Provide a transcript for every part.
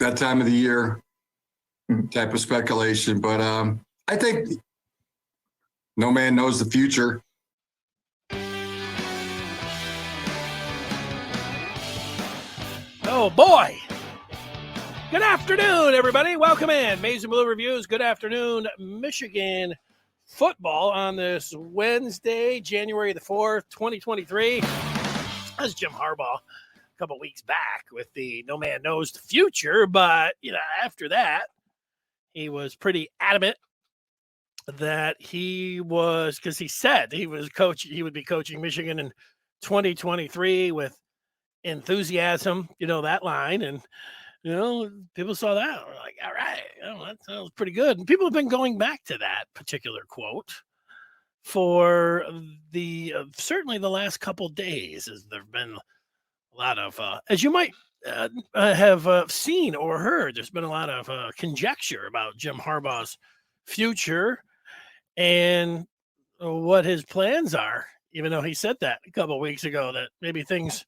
that time of the year type of speculation. But I think no man knows the future. Oh, boy. Good afternoon, everybody. Welcome in. Maize and Blue Reviews. Good afternoon, Michigan football on this Wednesday, January the 4th, 2023. That's Jim Harbaugh a couple weeks back with the no man knows the future. But, after that, he was pretty adamant that he was, because he said he would be coaching Michigan in 2023 with enthusiasm, that line. And, people saw that. We're like, all right, that sounds pretty good. And people have been going back to that particular quote for the certainly the last couple days, as there have been a lot of, as you might have seen or heard, there's been a lot of conjecture about Jim Harbaugh's future and what his plans are, even though he said that a couple of weeks ago that maybe things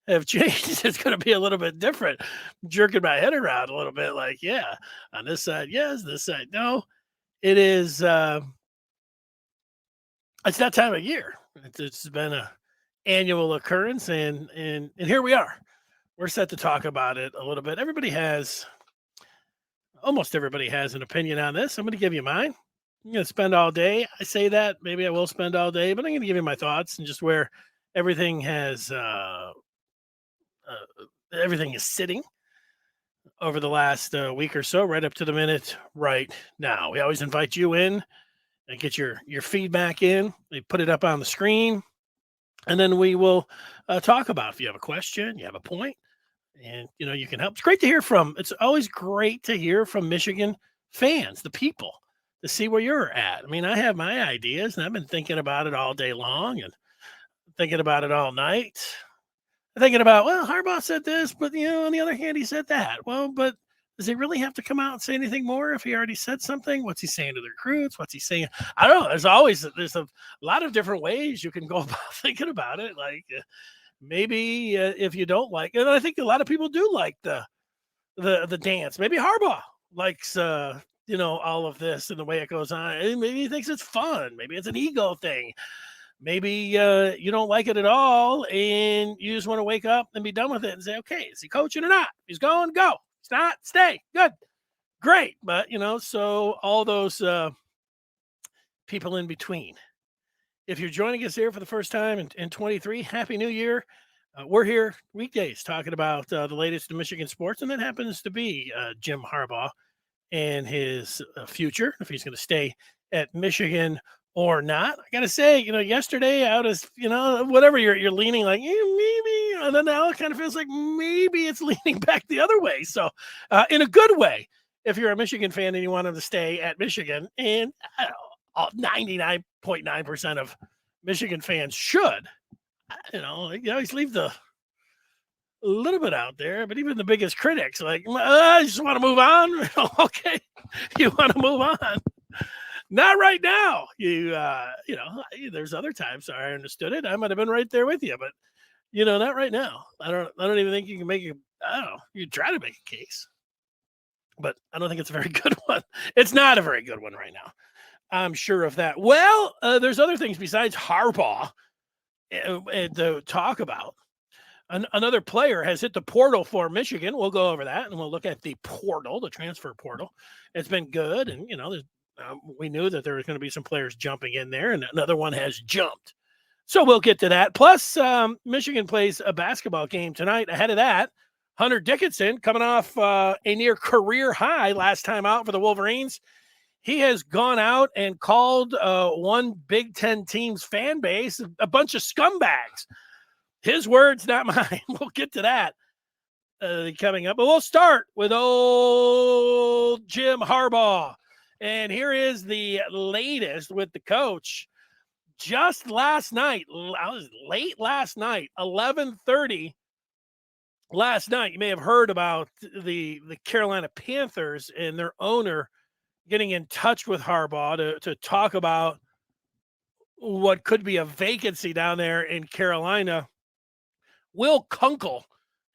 have changed. It's going to be a little bit different. I'm jerking my head around a little bit like, yeah, on this side, yes, this side, no. It is, it's that time of year. It's been a annual occurrence, and here we are. We're set to talk about it a little bit. Almost everybody has an opinion on this. I'm going to give you mine. I'm going to spend all day. I say that, maybe I will spend all day, but I'm going to give you my thoughts and just where everything has, everything is sitting over the last week or so, right up to the minute right now. We always invite you in and get your feedback in. We put it up on the screen, and then we will talk about if you have a question, you have a point, and you can help. It's always great to hear from Michigan fans, the people, to see where you're at. I mean, I have my ideas, and I've been thinking about it all day long and thinking about it all night. Thinking about, well, Harbaugh said this, but on the other hand, he said that. Well, but does he really have to come out and say anything more if he already said something? What's he saying to the recruits? What's he saying? I don't know. There's a lot of different ways you can go about thinking about it. Like maybe if you don't like it, and I think a lot of people do like the dance. Maybe Harbaugh likes all of this and the way it goes on. Maybe he thinks it's fun. Maybe it's an ego thing. Maybe you don't like it at all, and you just want to wake up and be done with it and say, okay, is he coaching or not? He's going, go. He's not, stay. Good. Great. But, so all those people in between. If you're joining us here for the first time in 23, Happy New Year. We're here weekdays talking about the latest in Michigan sports, and that happens to be Jim Harbaugh and his future, if he's going to stay at Michigan or not. I gotta say, yesterday I was, whatever you're leaning like, maybe, and then now it kind of feels like maybe it's leaning back the other way. So, in a good way, if you're a Michigan fan and you want him to stay at Michigan, and 99.9% of Michigan fans should, you always leave a little bit out there. But even the biggest critics, like, I just want to move on. Okay, you want to move on. Not right now. There's other times I understood it. I might have been right there with you, but not right now. I don't even think you can make it. I don't know. You try to make a case, but I don't think it's a very good one. It's not a very good one right now. I'm sure of that. Well, there's other things besides Harbaugh to talk about. Another player has hit the portal for Michigan. We'll go over that, and we'll look at the portal, the transfer portal. It's been good, and we knew that there was going to be some players jumping in there, and another one has jumped. So we'll get to that. Plus, Michigan plays a basketball game tonight. Ahead of that, Hunter Dickinson, coming off a near career high last time out for the Wolverines. He has gone out and called one Big Ten team's fan base a bunch of scumbags. His words, not mine. We'll get to that coming up. But we'll start with old Jim Harbaugh. And here is the latest with the coach. Just last night, late last night, 11:30 last night, you may have heard about the Carolina Panthers and their owner getting in touch with Harbaugh to talk about what could be a vacancy down there in Carolina. Will Kunkel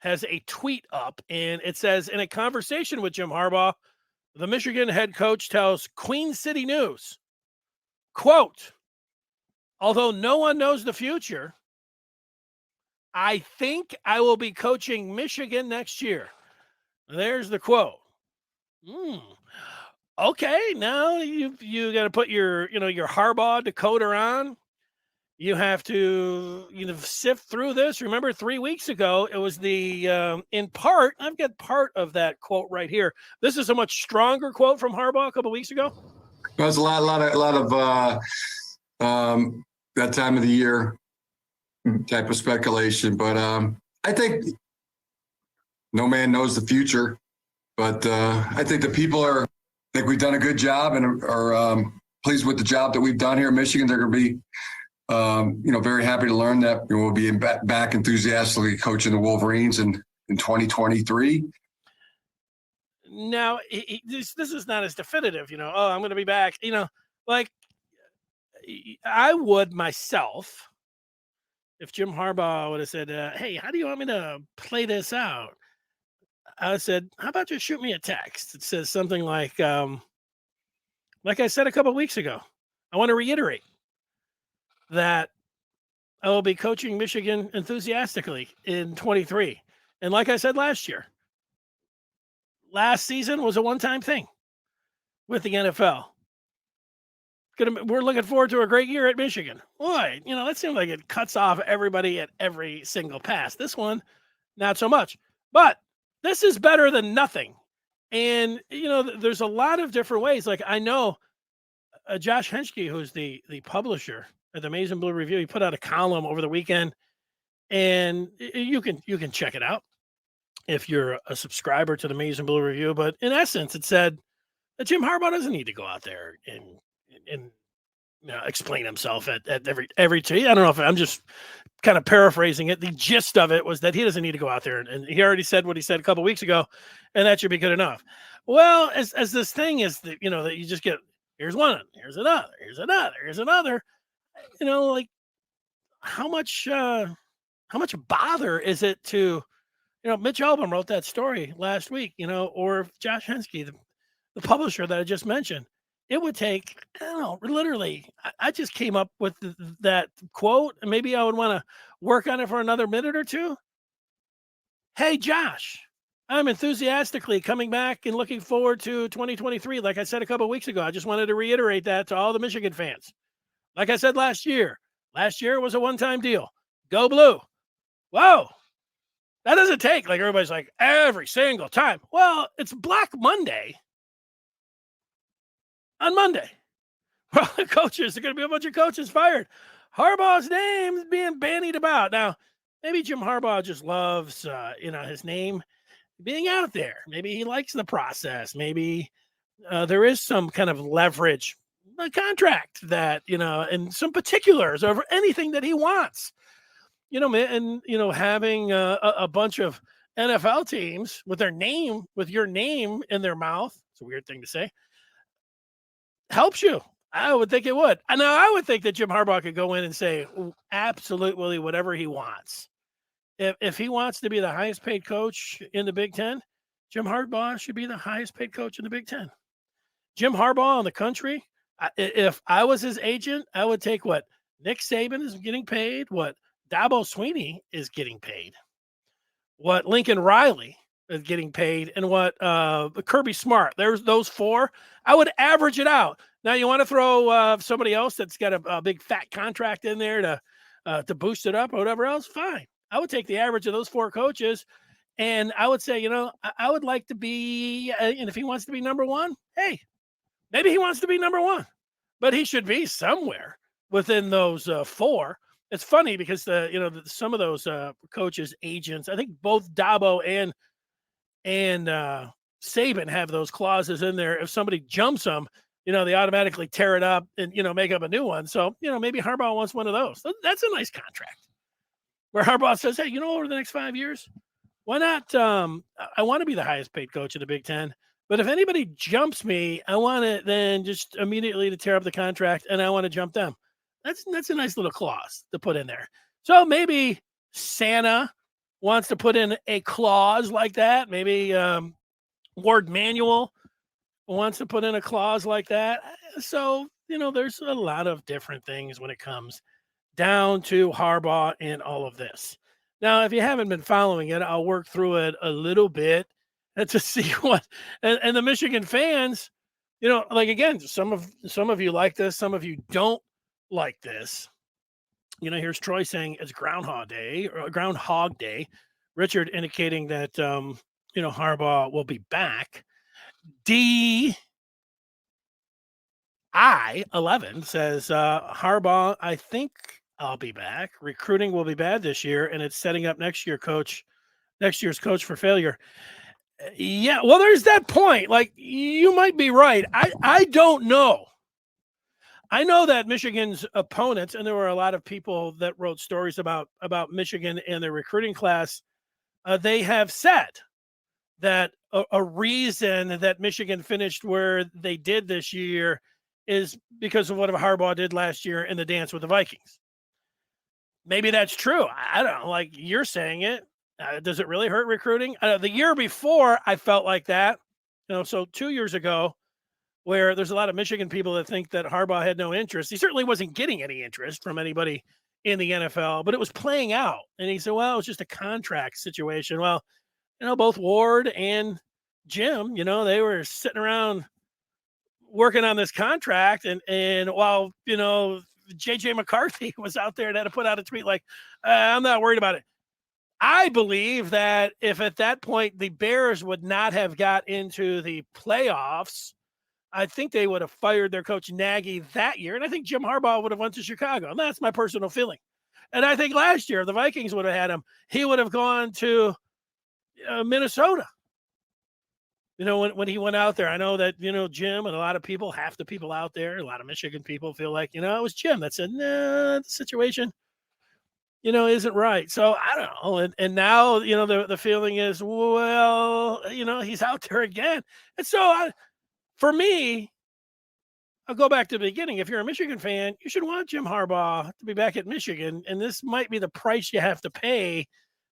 has a tweet up, and it says, in a conversation with Jim Harbaugh, the Michigan head coach tells Queen City News, quote, although no one knows the future, I think I will be coaching Michigan next year. There's the quote. Okay, now you got to put your Harbaugh decoder on. You have to sift through this. Remember 3 weeks ago, it was the in part. I've got part of that quote right here. This is a much stronger quote from Harbaugh a couple weeks ago. There's a lot of that time of the year type of speculation, but I think no man knows the future. But I think the people think we've done a good job and are pleased with the job that we've done here in Michigan. They're going to be very happy to learn that we'll be back enthusiastically coaching the Wolverines in 2023. Now, this is not as definitive, I'm going to be back, like I would myself, if Jim Harbaugh would have said, hey, how do you want me to play this out? I said, how about you shoot me a text? It says something like I said a couple of weeks ago, I want to reiterate that I will be coaching Michigan enthusiastically in 23. And like I said last season was a one-time thing with the NFL. We're looking forward to a great year at Michigan. Boy, that seems like it cuts off everybody at every single pass. This one, not so much. But this is better than nothing. And, there's a lot of different ways. Like I know Josh Henschke, who's the publisher at the Maize and Blue Review, he put out a column over the weekend, and you can check it out if you're a subscriber to the Maize and Blue Review. But in essence, it said that Jim Harbaugh doesn't need to go out there and explain himself at every team. I don't know if I'm just kind of paraphrasing it. The gist of it was that he doesn't need to go out there, and he already said what he said a couple of weeks ago, and that should be good enough. Well, as this thing is that that you just get, here's one, here's another. Like how much bother is it to, Mitch Albom wrote that story last week, or Josh Henschke, the publisher that I just mentioned. It would take, I don't know, literally, I just came up with that quote, and maybe I would want to work on it for another minute or two. Hey, Josh, I'm enthusiastically coming back and looking forward to 2023. Like I said a couple of weeks ago, I just wanted to reiterate that to all the Michigan fans. Like I said last year was a one-time deal. Go Blue. Whoa. That doesn't take, like everybody's like, every single time. Well, it's Black Monday. On Monday, well, the coaches, there are going to be a bunch of coaches fired. Harbaugh's name is being bandied about. Now, maybe Jim Harbaugh just loves, his name being out there. Maybe he likes the process. Maybe there is some kind of leverage, a contract that, and some particulars over anything that he wants. Having a bunch of NFL teams with your name in their mouth. It's a weird thing to say. Helps you. I would think it would. Now, I would think that Jim Harbaugh could go in and say absolutely whatever he wants. If he wants to be the highest paid coach in the Big Ten, Jim Harbaugh should be the highest paid coach in the Big Ten. Jim Harbaugh in the country, if I was his agent, I would take what Nick Saban is getting paid, what Dabo Swinney is getting paid, what Lincoln Riley is getting paid, and what Kirby Smart. There's those four. I would average it out. Now, you want to throw somebody else that's got a big fat contract in there to boost it up or whatever else, fine. I would take the average of those four coaches, and I would say, I would like to be, and if he wants to be number one, hey, maybe he wants to be number one, but he should be somewhere within those four. It's funny because some of those coaches, agents, I think both Dabo and Saban have those clauses in there. If somebody jumps them, they automatically tear it up and, make up a new one. So, maybe Harbaugh wants one of those. That's a nice contract where Harbaugh says, hey, over the next 5 years, why not? I want to be the highest paid coach in the Big Ten, but if anybody jumps me, I want it then just immediately to tear up the contract, and I want to jump them. That's a nice little clause to put in there. So maybe Santa wants to put in a clause like that. Maybe Warde Manuel wants to put in a clause like that. So, there's a lot of different things when it comes down to Harbaugh and all of this. Now, if you haven't been following it, I'll work through it a little bit and to see what and the Michigan fans, like again, some of you like this, some of you don't like this. Here's Troy saying it's Groundhog Day. Richard indicating that Harbaugh will be back. I11 says Harbaugh, I think I'll be back. Recruiting will be bad this year, and it's setting up next year's coach for failure. Yeah, well, there's that point. Like, you might be right. I don't know. I know that Michigan's opponents, and there were a lot of people that wrote stories about Michigan and their recruiting class. They have said that a reason that Michigan finished where they did this year is because of what Harbaugh did last year in the dance with the Vikings. Maybe that's true. I don't know. Like you're saying it. Does it really hurt recruiting? The year before, I felt like that. So 2 years ago, where there's a lot of Michigan people that think that Harbaugh had no interest. He certainly wasn't getting any interest from anybody in the NFL, but it was playing out. And he said, well, it was just a contract situation. Well, both Warde and Jim, they were sitting around working on this contract. And while, JJ McCarthy was out there and had to put out a tweet like, I'm not worried about it. I believe that if at that point the Bears would not have got into the playoffs, I think they would have fired their coach Nagy that year. And I think Jim Harbaugh would have went to Chicago. And that's my personal feeling. And I think last year, if the Vikings would have had him, he would have gone to Minnesota. When he went out there, I know that, Jim and a lot of people, half the people out there, a lot of Michigan people feel like, it was Jim that said, nah, the situation, isn't right. So I don't know. And now, the feeling is, well, he's out there again. And so for me, I'll go back to the beginning. If you're a Michigan fan, you should want Jim Harbaugh to be back at Michigan. And this might be the price you have to pay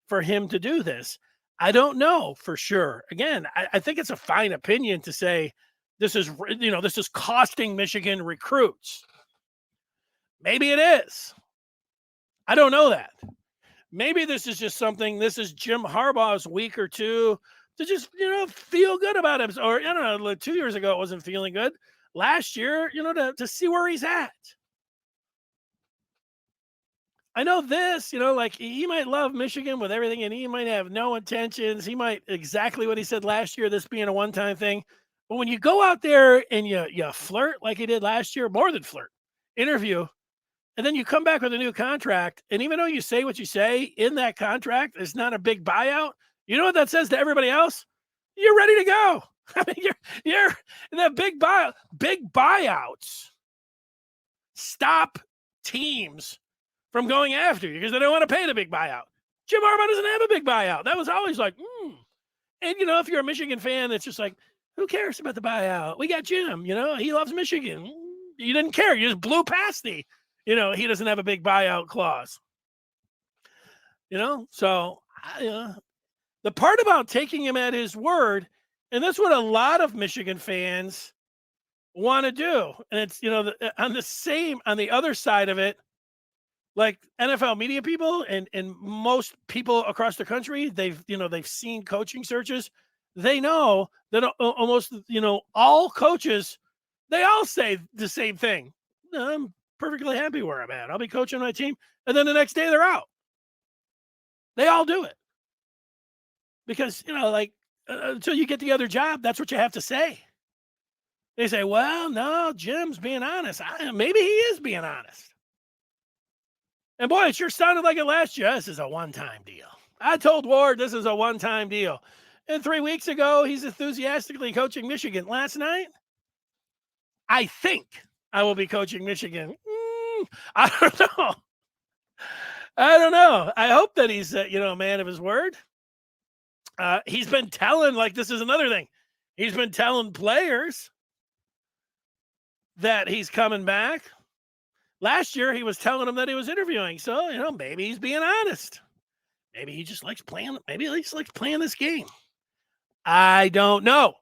for him to do this. I don't know for sure. Again, I think it's a fine opinion to say this is costing Michigan recruits. Maybe it is. I don't know that. Maybe this is just this is Jim Harbaugh's week or two to just, feel good about him. Or, 2 years ago, it wasn't feeling good. Last year, to see where he's at. I know this, like he might love Michigan with everything and he might have no intentions. He might exactly what he said last year, this being a one-time thing. But when you go out there and you flirt like he did last year, more than flirt, interview, and then you come back with a new contract. And even though you say what you say in that contract, it's not a big buyout. You know what that says to everybody else? You're ready to go. I mean, you're in that big buyouts. Stop teams from going after you because they don't want to pay the big buyout. Jim Harbaugh doesn't have a big buyout. That was always like, And, if you're a Michigan fan, it's just like, who cares about the buyout? We got Jim, he loves Michigan. You didn't care. You just blew past he doesn't have a big buyout clause. So, the part about taking him at his word, and that's what a lot of Michigan fans want to do. And it's, on the other side of it, like NFL media people and most people across the country, they've seen coaching searches. They know that almost, all coaches, they all say the same thing. I'm perfectly happy where I'm at. I'll be coaching my team. And then the next day they're out. They all do it. Because, until you get the other job, that's what you have to say. They say, well, no, Jim's being honest. Maybe he is being honest. And boy, it sure sounded like it last year. This is a one-time deal. I told Warde this is a one-time deal. And 3 weeks ago, he's enthusiastically coaching Michigan. Last night, I think I will be coaching Michigan. I don't know. I hope that he's, a man of his word. He's been telling, this is another thing. He's been telling players that he's coming back. Last year, he was telling them that he was interviewing. So, maybe he's being honest. Maybe he just likes playing. Maybe he just likes playing this game. I don't know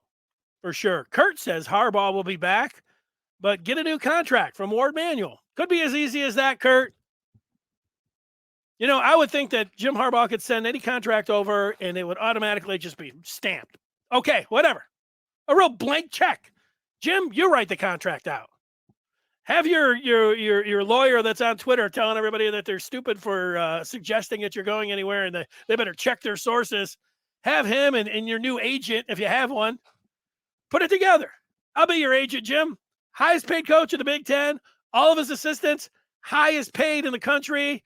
for sure. Kurt says Harbaugh will be back, but get a new contract from Warde Manuel. Could be as easy as that, Kurt. You know, I would think that Jim Harbaugh could send any contract over and it would automatically just be stamped. Okay, whatever. A real blank check. Jim, you write the contract out. Have your lawyer that's on Twitter telling everybody that they're stupid for suggesting that you're going anywhere and they better check their sources. Have him and your new agent, if you have one, put it together. I'll be your agent, Jim. Highest paid coach in the Big Ten. All of his assistants, highest paid in the country.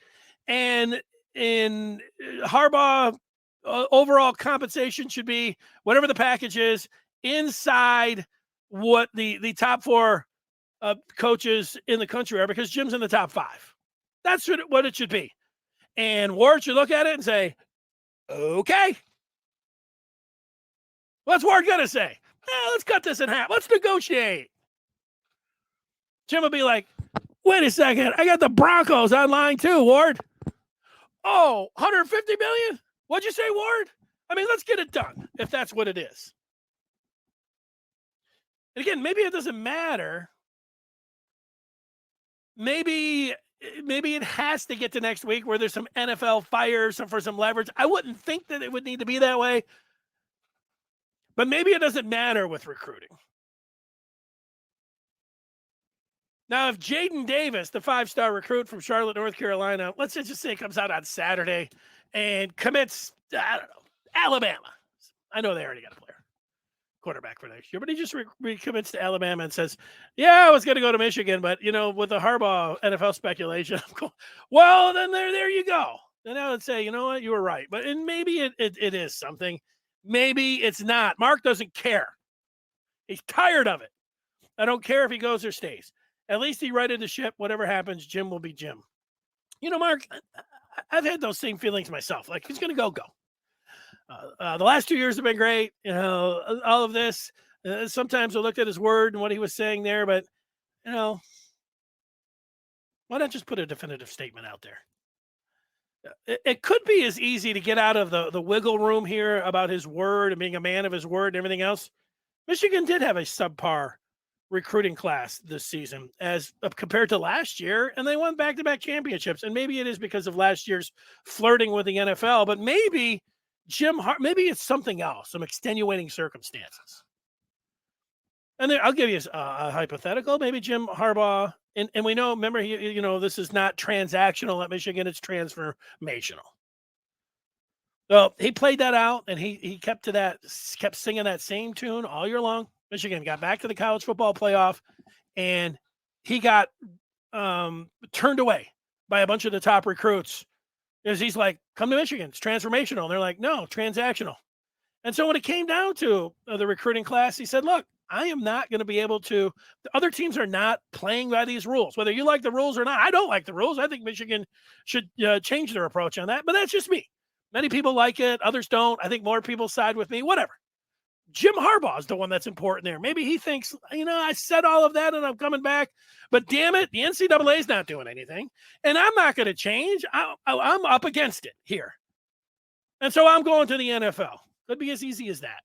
And in Harbaugh, overall compensation should be whatever the package is inside what the top four coaches in the country are, because Jim's in the top 5. That's what it should be. And Ward should look at it and say, okay. What's Ward going to say? Let's cut this in half. Let's negotiate. Jim will be like, wait a second. I got the Broncos online too, Ward. Oh, 150 million? What'd you say, Ward? I mean, let's get it done if that's what it is. And again, maybe it doesn't matter. Maybe it has to get to next week where there's some NFL fires for some leverage. I wouldn't think that it would need to be that way. But maybe it doesn't matter with recruiting. Now, if Jaden Davis, the 5-star recruit from Charlotte, North Carolina, let's just say comes out on Saturday and commits, I don't know, Alabama. I know they already got a player, quarterback for next year, but he just recommits to Alabama and says, yeah, I was going to go to Michigan, but, you know, with the Harbaugh NFL speculation, I'm going, well, then there you go. Then I would say, you know what, you were right. But and maybe it is something. Maybe it's not. Mark doesn't care. He's tired of it. I don't care if he goes or stays. At least he righted the ship. Whatever happens, Jim will be Jim. You know, Mark, I've had those same feelings myself. Like, who's going to go? The last 2 years have been great. You know, all of this. Sometimes I looked at his word and what he was saying there, but, you know, why not just put a definitive statement out there? It could be as easy to get out of the wiggle room here about his word and being a man of his word and everything else. Michigan did have a subpar recruiting class this season as compared to last year, and they won back-to-back championships. And maybe it is because of last year's flirting with the NFL, but maybe maybe it's something else, some extenuating circumstances. And then I'll give you a hypothetical. Maybe Jim Harbaugh, and we know, remember, you know, this is not transactional at Michigan, it's transformational. Well, he played that out, and he kept singing that same tune all year long. Michigan got back to the college football playoff, and he got turned away by a bunch of the top recruits because he's like, come to Michigan, it's transformational. And they're like, no, transactional. And so when it came down to the recruiting class, he said, look, I am not going to be able to, the other teams are not playing by these rules, whether you like the rules or not. I don't like the rules. I think Michigan should change their approach on that, but that's just me. Many people like it. Others don't. I think more people side with me, whatever. Jim Harbaugh is the one that's important there. Maybe he thinks, you know, I said all of that and I'm coming back, but damn it, the NCAA is not doing anything, and I'm not going to change. I'm up against it here. And so I'm going to the NFL. Could be as easy as that.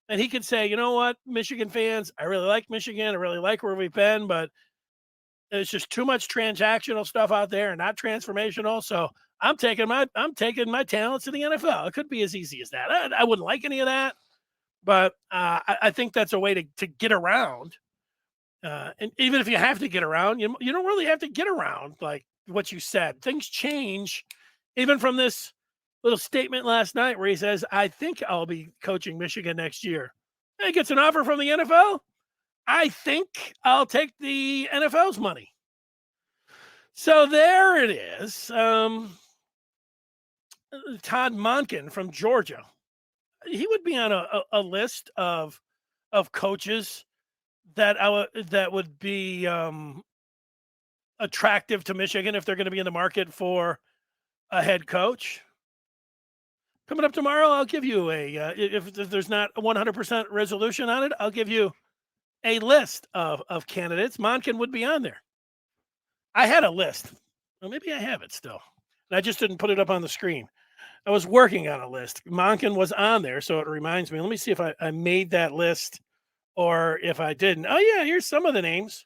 And he could say, you know what, Michigan fans, I really like Michigan. I really like where we've been, but there's just too much transactional stuff out there and not transformational. So I'm taking my talents to the NFL. It could be as easy as that. I wouldn't like any of that. But I think that's a way to get around. And even if you have to get around, you don't really have to get around like what you said. Things change, even from this little statement last night where he says, I think I'll be coaching Michigan next year. And he gets an offer from the NFL. I think I'll take the NFL's money. So there it is. Todd Monken from Georgia. He would be on a list of coaches that would be attractive to Michigan if they're going to be in the market for a head coach. Coming up tomorrow, I'll give you if there's not a 100% resolution on it, I'll give you a list of candidates. Monken would be on there. I had a list. Well, maybe I have it still. And I just didn't put it up on the screen. I was working on a list. Monken was on there, so it reminds me. Let me see if I made that list or if I didn't. Oh, yeah, here's some of the names.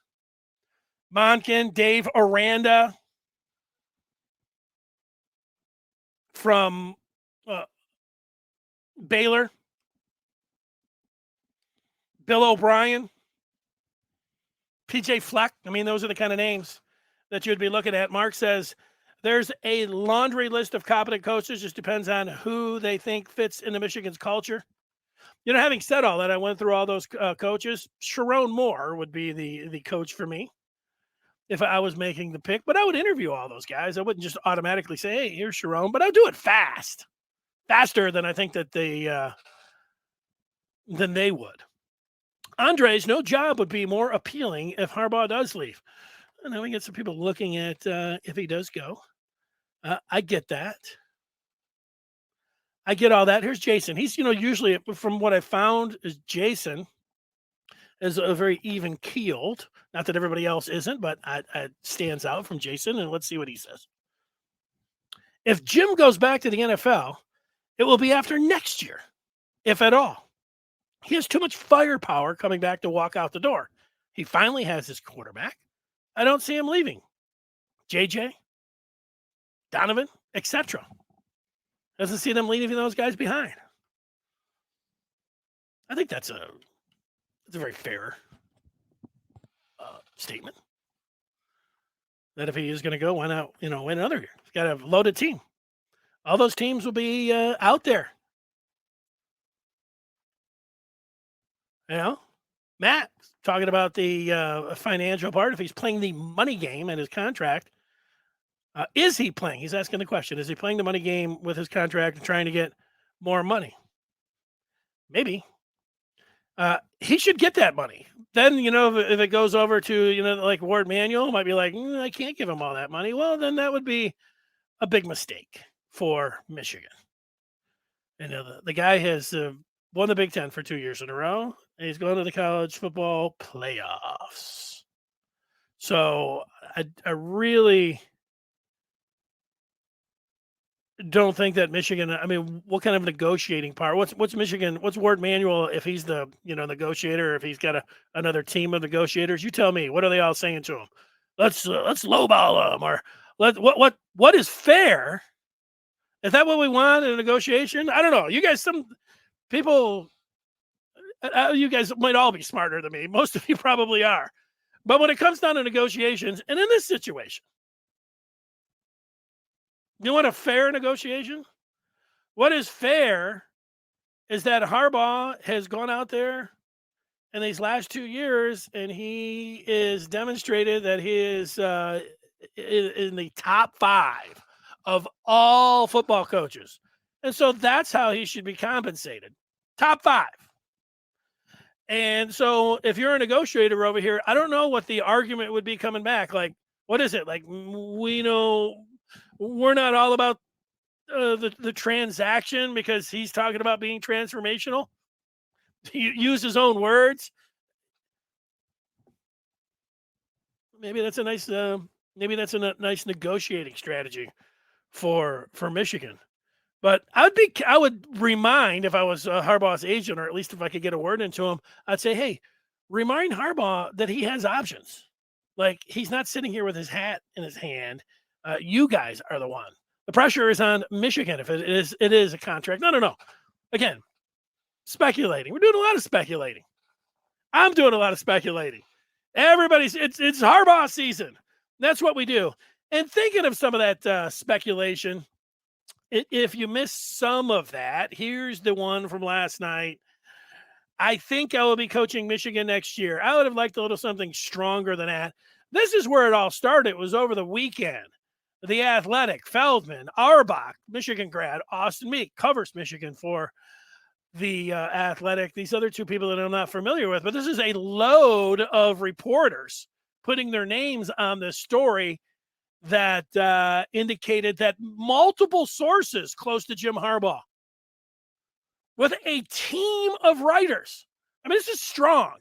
Monken, Dave Aranda from Baylor, Bill O'Brien, PJ Fleck. I mean, those are the kind of names that you'd be looking at. Mark says there's a laundry list of competent coaches. Just depends on who they think fits into Michigan's culture. You know, having said all that, I went through all those coaches. Sharon Moore would be the coach for me if I was making the pick, but I would interview all those guys. I wouldn't just automatically say, hey, here's Sharon, but I'd do it faster than I think that than they would. Andres, no job would be more appealing if Harbaugh does leave. And then we get some people looking at if he does go. I get that. I get all that. Here's Jason. He's, usually from what I found is Jason is a very even keeled. Not that everybody else isn't, but it stands out from Jason. And let's see what he says. If Jim goes back to the NFL, it will be after next year, if at all. He has too much firepower coming back to walk out the door. He finally has his quarterback. I don't see him leaving. JJ, Donovan, etc. Doesn't see them leaving those guys behind. I think that's a very fair statement. That if he is going to go, why not, win another year? He's got a loaded team. All those teams will be out there. Matt talking about the financial part. If he's playing the money game in his contract, is he playing? He's asking the question. Is he playing the money game with his contract and trying to get more money? Maybe. He should get that money. Then, if it goes over to, like Warde Manuel, might be like, I can't give him all that money. Well, then that would be a big mistake for Michigan. The guy has won the Big Ten for 2 years in a row. And he's going to the college football playoffs. So I really don't think that Michigan, what kind of negotiating power? What's Michigan, what's Warde Manuel if he's the, negotiator, if he's got another team of negotiators? You tell me, what are they all saying to him? Let's lowball them, or what is fair? Is that what we want in a negotiation? I don't know. You guys, some people, you guys might all be smarter than me. Most of you probably are. But when it comes down to negotiations, and in this situation, you want a fair negotiation? What is fair is that Harbaugh has gone out there in these last 2 years, and he is demonstrated that he is in the top 5 of all football coaches. And so that's how he should be compensated. Top 5. And so if you're a negotiator over here, I don't know what the argument would be coming back. Like, what is it? Like, we know we're not all about the transaction because he's talking about being transformational. He used his own words. Maybe that's a nice nice negotiating strategy for Michigan. But I would remind, if I was Harbaugh's agent, or at least if I could get a word into him, I'd say, hey, remind Harbaugh that he has options. Like, he's not sitting here with his hat in his hand. You guys are the one. The pressure is on Michigan if it is a contract. No. Again, speculating. We're doing a lot of speculating. I'm doing a lot of speculating. It's Harbaugh season. That's what we do. And thinking of some of that speculation, if you missed some of that, here's the one from last night. I think I will be coaching Michigan next year. I would have liked a little something stronger than that. This is where it all started. It was over the weekend. The Athletic, Feldman, Auerbach, Michigan grad, Austin Meek covers Michigan for the Athletic. These other two people that I'm not familiar with, but this is a load of reporters putting their names on this story that indicated that multiple sources close to Jim Harbaugh with a team of writers. This is strong.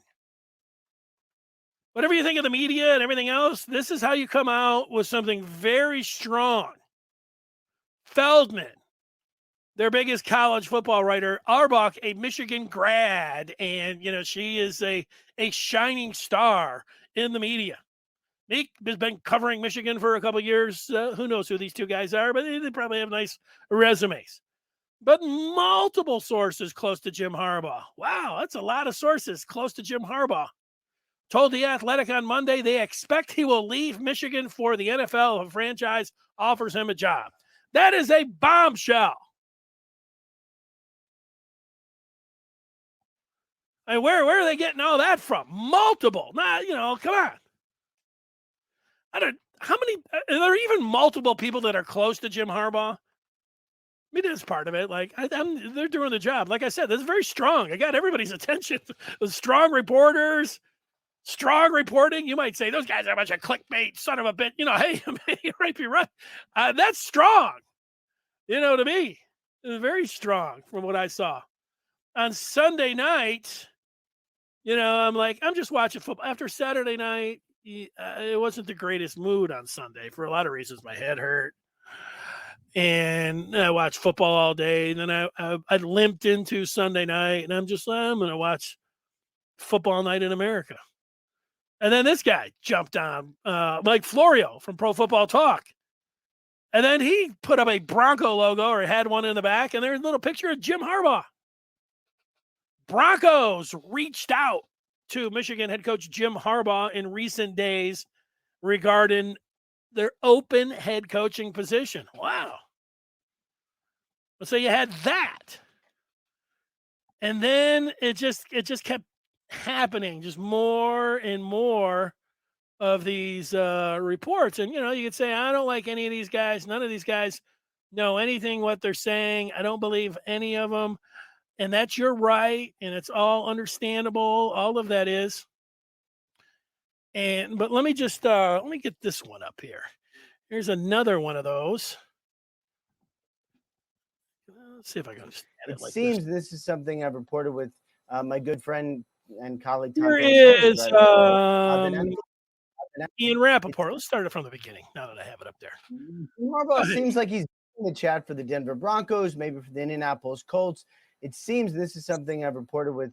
Whatever you think of the media and everything else, this is how you come out with something very strong. Feldman, their biggest college football writer, Auerbach, a Michigan grad, and she is a shining star in the media. Meek has been covering Michigan for a couple of years. Who knows who these two guys are, but they probably have nice resumes. But multiple sources close to Jim Harbaugh. Wow, that's a lot of sources close to Jim Harbaugh. Told The Athletic on Monday they expect he will leave Michigan for the NFL if a franchise offers him a job. That is a bombshell. And where are they getting all that from? Multiple. Come on. How many? Are there even multiple people that are close to Jim Harbaugh? I mean, that's part of it. Like, they're doing the job. Like I said, this is very strong. I got everybody's attention. The strong reporters, strong reporting. You might say those guys are a bunch of clickbait, son of a bitch. Hey, you might be right. That's strong. To me, very strong from what I saw on Sunday night. I'm just watching football after Saturday night. It wasn't the greatest mood on Sunday for a lot of reasons. My head hurt, and I watched football all day. And then I limped into Sunday night, and I'm going to watch Football Night in America. And then this guy jumped on, Mike Florio from Pro Football Talk. And then he put up a Bronco logo, or had one in the back, and there's a little picture of Jim Harbaugh. Broncos reached out to Michigan head coach Jim Harbaugh in recent days regarding their open head coaching position. Wow. So you had that. And then it just kept happening, just more and more of these reports. And, you could say, I don't like any of these guys. None of these guys know anything what they're saying. I don't believe any of them. And that's your right, and it's all understandable. All of that is. But let me just let me get this one up here. Here's another one of those. Let's see if I can understand it. It like seems this is something I've reported with my good friend and colleague. Tom Here Pelissero, is Ian Rappaport. Let's start it from the beginning. Now that I have it up there. Harbaugh seems like he's in the chat for the Denver Broncos, maybe for the Indianapolis Colts. It seems this is something I've reported with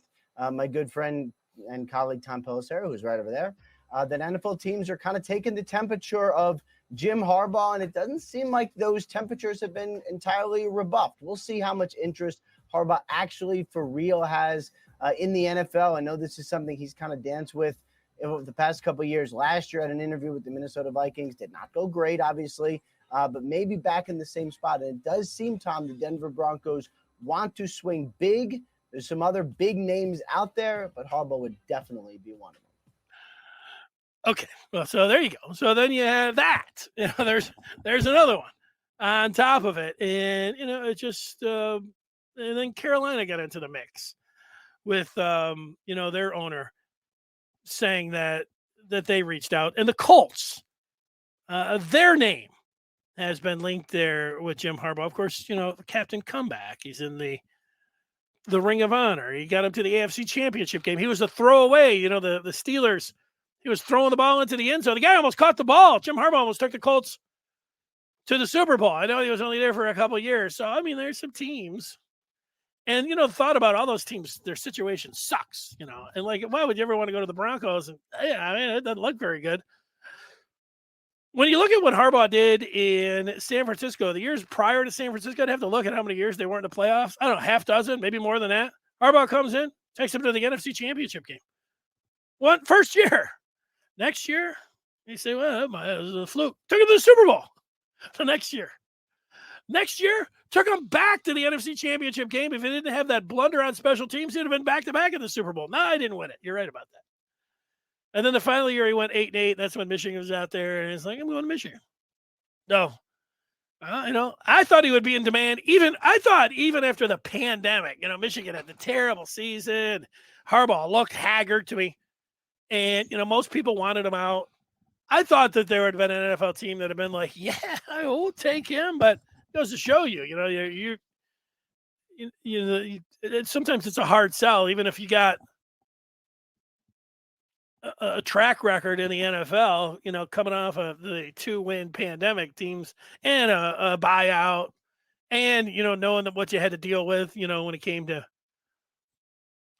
my good friend and colleague Tom Pelissero, who's right over there, that NFL teams are kind of taking the temperature of Jim Harbaugh, and it doesn't seem like those temperatures have been entirely rebuffed. We'll see how much interest Harbaugh actually for real has in the NFL. I know this is something he's kind of danced with over the past couple of years. Last year, at an interview with the Minnesota Vikings, did not go great, obviously, but maybe back in the same spot. And it does seem, Tom, the Denver Broncos want to swing big. There's some other big names out there, but Harbaugh would definitely be one of them. Okay, well, so there you go. So then you have that. There's another one on top of it, and it just and then Carolina got into the mix with their owner saying that they reached out, and the Colts, their name has been linked there with Jim Harbaugh. Of course, Captain Comeback. He's in the Ring of Honor. He got him to the AFC Championship game. He was a throwaway. The Steelers, he was throwing the ball into the end zone. The guy almost caught the ball. Jim Harbaugh almost took the Colts to the Super Bowl. I know he was only there for a couple of years. So, there's some teams. And, thought about all those teams, their situation sucks, And, why would you ever want to go to the Broncos? And, it doesn't look very good. When you look at what Harbaugh did in San Francisco, the years prior to San Francisco, I'd have to look at how many years they weren't in the playoffs. I don't know, half dozen, maybe more than that. Harbaugh comes in, takes them to the NFC Championship game. First year. Next year, you say, well, it was a fluke. Took him to the Super Bowl the next year. Next year, took him back to the NFC Championship game. If he didn't have that blunder on special teams, he'd have been back-to-back in the Super Bowl. No, I didn't win it. You're right about that. And then the final year, he went 8-8. That's when Michigan was out there, and it's like, I'm going to Michigan. No. I thought he would be in demand. Even after the pandemic, Michigan had the terrible season. Harbaugh looked haggard to me. And, most people wanted him out. I thought that there would have been an NFL team that had been like, yeah, I will take him. But it goes to show you, sometimes it's a hard sell, even if you got a track record in the NFL, coming off of the 2-win pandemic teams and a buyout And, knowing that what you had to deal with, when it came to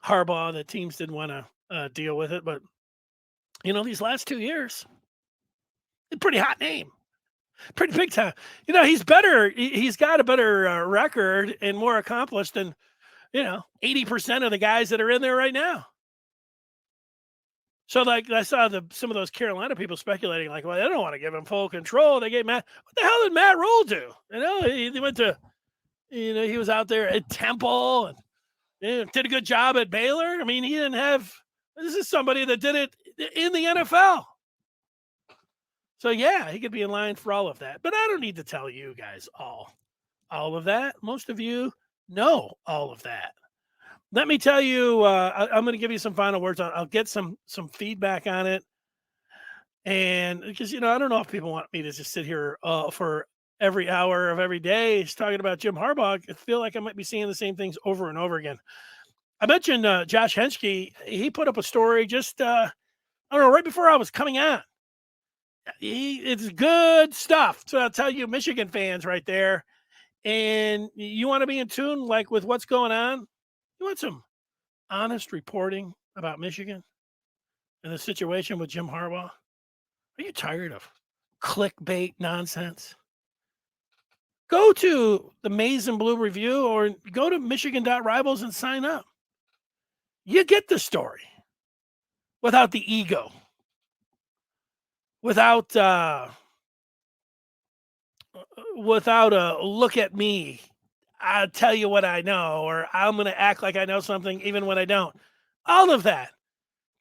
Harbaugh, the teams didn't want to deal with it. But, these last 2 years, a pretty hot name, pretty big time. He's better. He's got a better record and more accomplished than, 80% of the guys that are in there right now. So, like, I saw some of those Carolina people speculating, like, well, they don't want to give him full control. They gave Matt. What the hell did Matt Rule do? He went to, he was out there at Temple and did a good job at Baylor. I mean, he didn't have. This is somebody that did it in the NFL. So, yeah, he could be in line for all of that. But I don't need to tell you guys all of that. Most of you know all of that. Let me tell you, I'm going to give you some final words. I'll get some feedback on it. And because, I don't know if people want me to just sit here for every hour of every day talking about Jim Harbaugh. I feel like I might be seeing the same things over and over again. I mentioned Josh Henschke. He put up a story just, I don't know, right before I was coming on. It's good stuff. So I'll tell you, Michigan fans right there. And you want to be in tune, like, with what's going on? You want some honest reporting about Michigan and the situation with Jim Harbaugh? Are you tired of clickbait nonsense? Go to the Maize and Blue Review or go to Michigan.Rivals and sign up. You get the story without the ego, without a look at me. I'll tell you what I know, or I'm going to act like I know something even when I don't. All of that.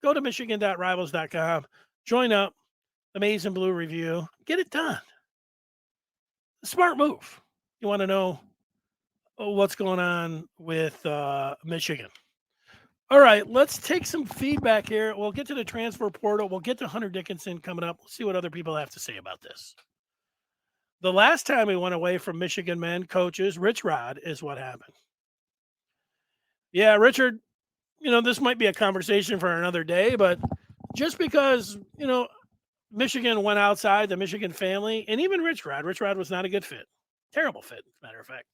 Go to Michigan.Rivals.com. Join up the Maize and Blue Review. Get it done. Smart move. You want to know what's going on with Michigan. All right, let's take some feedback here. We'll get to the transfer portal. We'll get to Hunter Dickinson coming up. We'll see what other people have to say about this. The last time we went away from Michigan men coaches, RichRod, is what happened. Yeah, Richard, this might be a conversation for another day, but just because, Michigan went outside the Michigan family, and even RichRod was not a good fit. Terrible fit, as a matter of fact.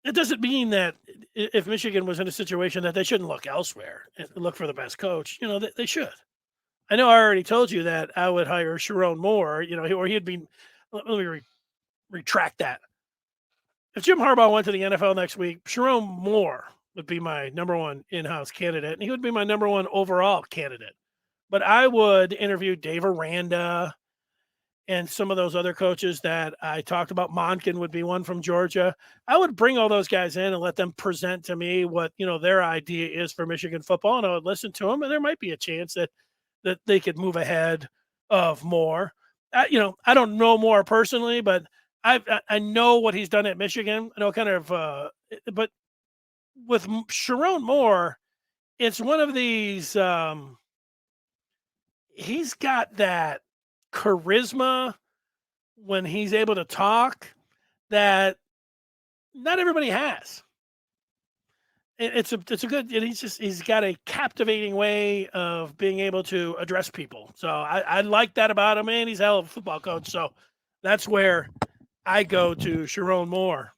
It doesn't mean that if Michigan was in a situation that they shouldn't look elsewhere and look for the best coach. They should. I know I already told you that I would hire Sharon Moore, or he'd be, let me retract that. If Jim Harbaugh went to the NFL next week, Sharon Moore would be my number one in-house candidate, and he would be my number one overall candidate. But I would interview Dave Aranda and some of those other coaches that I talked about. Monken would be one from Georgia. I would bring all those guys in and let them present to me what, their idea is for Michigan football, and I would listen to them, and there might be a chance that they could move ahead of Moore. I don't know Moore personally, but I know what he's done at Michigan. I know kind of, but with Sharon Moore, it's one of these. He's got that charisma when he's able to talk that not everybody has. It's a good. He's got a captivating way of being able to address people. So I like that about him, and he's a hell of a football coach. So that's where I go to Sharon Moore.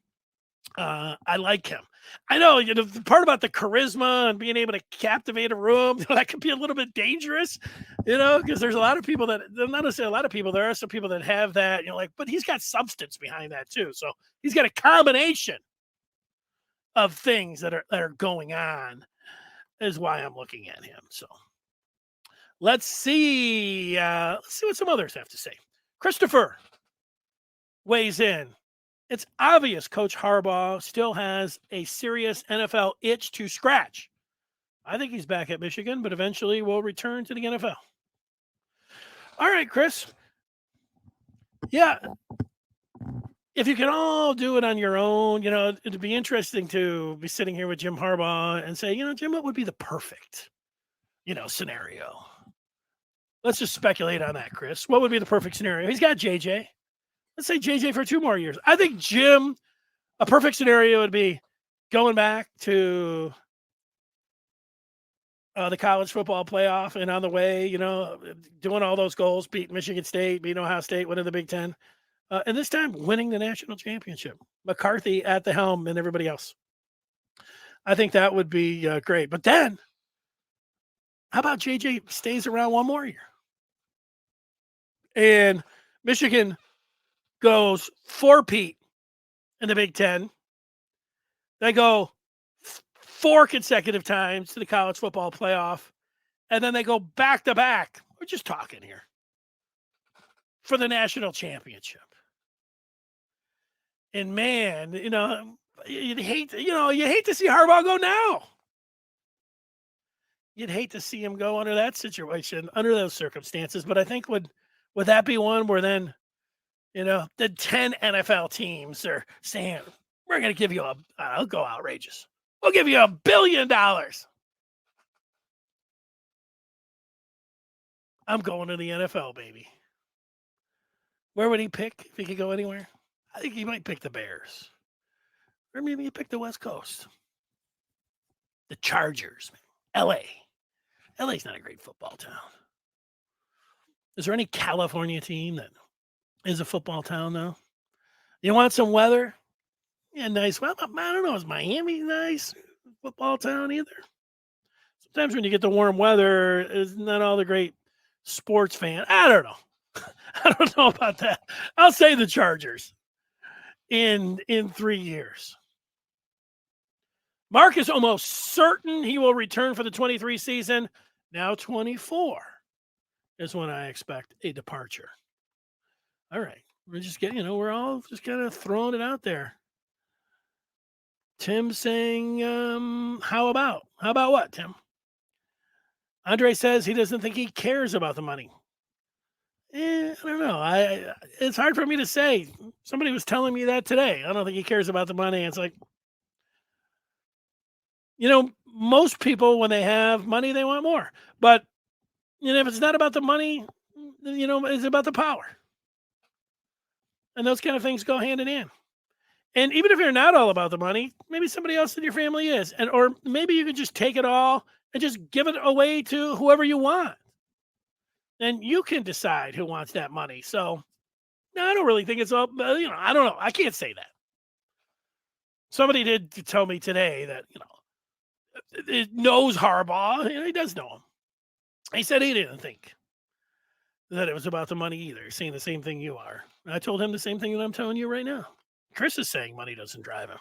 I like him. I know the part about the charisma and being able to captivate a room, that could be a little bit dangerous, because there's a lot of people that, not necessarily a lot of people, there are some people that have that, but he's got substance behind that too. So he's got a combination of things that are going on, is why I'm looking at him. So let's see what some others have to say. Christopher weighs in. It's obvious Coach Harbaugh still has a serious NFL itch to scratch. I think he's back at Michigan, but eventually will return to the NFL. All right, Chris. Yeah. If you can all do it on your own, it'd be interesting to be sitting here with Jim Harbaugh and say, Jim, what would be the perfect, scenario? Let's just speculate on that, Chris. What would be the perfect scenario? He's got JJ. Let's say JJ for 2 more years. I think Jim, a perfect scenario would be going back to the college football playoff and on the way, doing all those goals, beat Michigan State, beat Ohio State, winning the Big Ten. and this time winning the national championship. McCarthy at the helm and everybody else. I think that would be great. But then, how about JJ stays around one more year? And Michigan goes 4-peat in the Big Ten. They go 4 consecutive times to the college football playoff. And then they go back-to-back. We're just talking here. For the national championship. And man, you hate to see Harbaugh go now. You'd hate to see him go under that situation, under those circumstances. But I think would that be one where then, the 10 NFL teams are saying, we're going to give you I'll go outrageous. We'll give you $1 billion. I'm going to the NFL, baby. Where would he pick if he could go anywhere? I think he might pick the Bears. Or maybe he pick the West Coast. The Chargers. L.A. LA's not a great football town. Is there any California team that is a football town, though? You want some weather? Yeah, nice. Well, I don't know. Is Miami nice? Football town either? Sometimes when you get the warm weather, it's not all the great sports fan. I don't know. I don't know about that. I'll say the Chargers in 3 years. Mark is almost certain he will return for the 23 season. Now 24 is when I expect a departure. All right. We're just getting, we're all just kind of throwing it out there. Tim saying, how about what, Tim? Andre says he doesn't think he cares about the money. I don't know. It's hard for me to say. Somebody was telling me that today. I don't think he cares about the money. It's like, most people, when they have money, they want more. But, if it's not about the money, it's about the power. And those kind of things go hand in hand. And even if you're not all about the money, maybe somebody else in your family is. Or maybe you could just take it all and just give it away to whoever you want. And you can decide who wants that money. So, no, I don't really think it's all, I don't know. I can't say that. Somebody did tell me today that, it knows Harbaugh. He does know him. He said he didn't think that it was about the money either. Saying the same thing you are. I told him the same thing that I'm telling you right now. Chris is saying money doesn't drive him.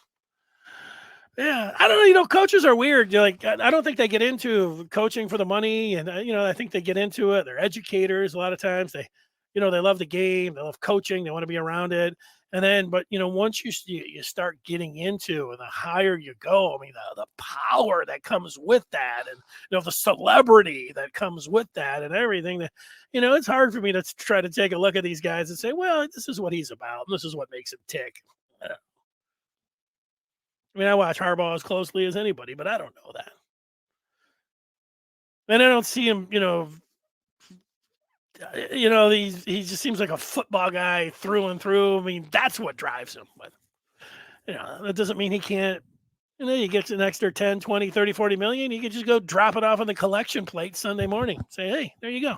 Yeah, I don't know. Coaches are weird. I don't think they get into coaching for the money, and I think they get into it. They're educators a lot of times. They love the game. They love coaching. They want to be around it. And then, but once you start getting into, and the higher you go, I mean, the power that comes with that, and the celebrity that comes with that, and everything that, it's hard for me to try to take a look at these guys and say, well, this is what he's about. This is what makes him tick. I mean, I watch Harbaugh as closely as anybody, but I don't know that. And I don't see him, he just seems like a football guy through and through. I mean, that's what drives him. But, that doesn't mean he can't, he gets an extra 10, 20, 30, 40 million. He could just go drop it off on the collection plate Sunday morning. Say, hey, there you go.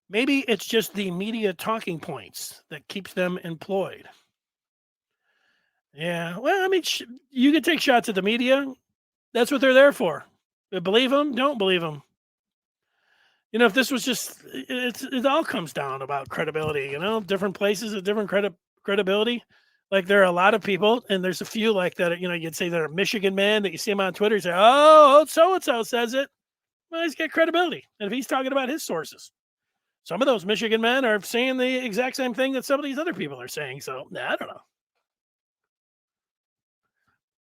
Maybe it's just the media talking points that keeps them employed. Yeah, well, I mean, you can take shots at the media. That's what they're there for. Believe them, don't believe them. If this was just, it all comes down about credibility. Different places have different credibility. Like there are a lot of people, and there's a few like that. You'd say they're a Michigan man that you see him on Twitter. You say, oh, so and so says it. Well, he's got credibility, and if he's talking about his sources. Some of those Michigan men are saying the exact same thing that some of these other people are saying. So, I don't know.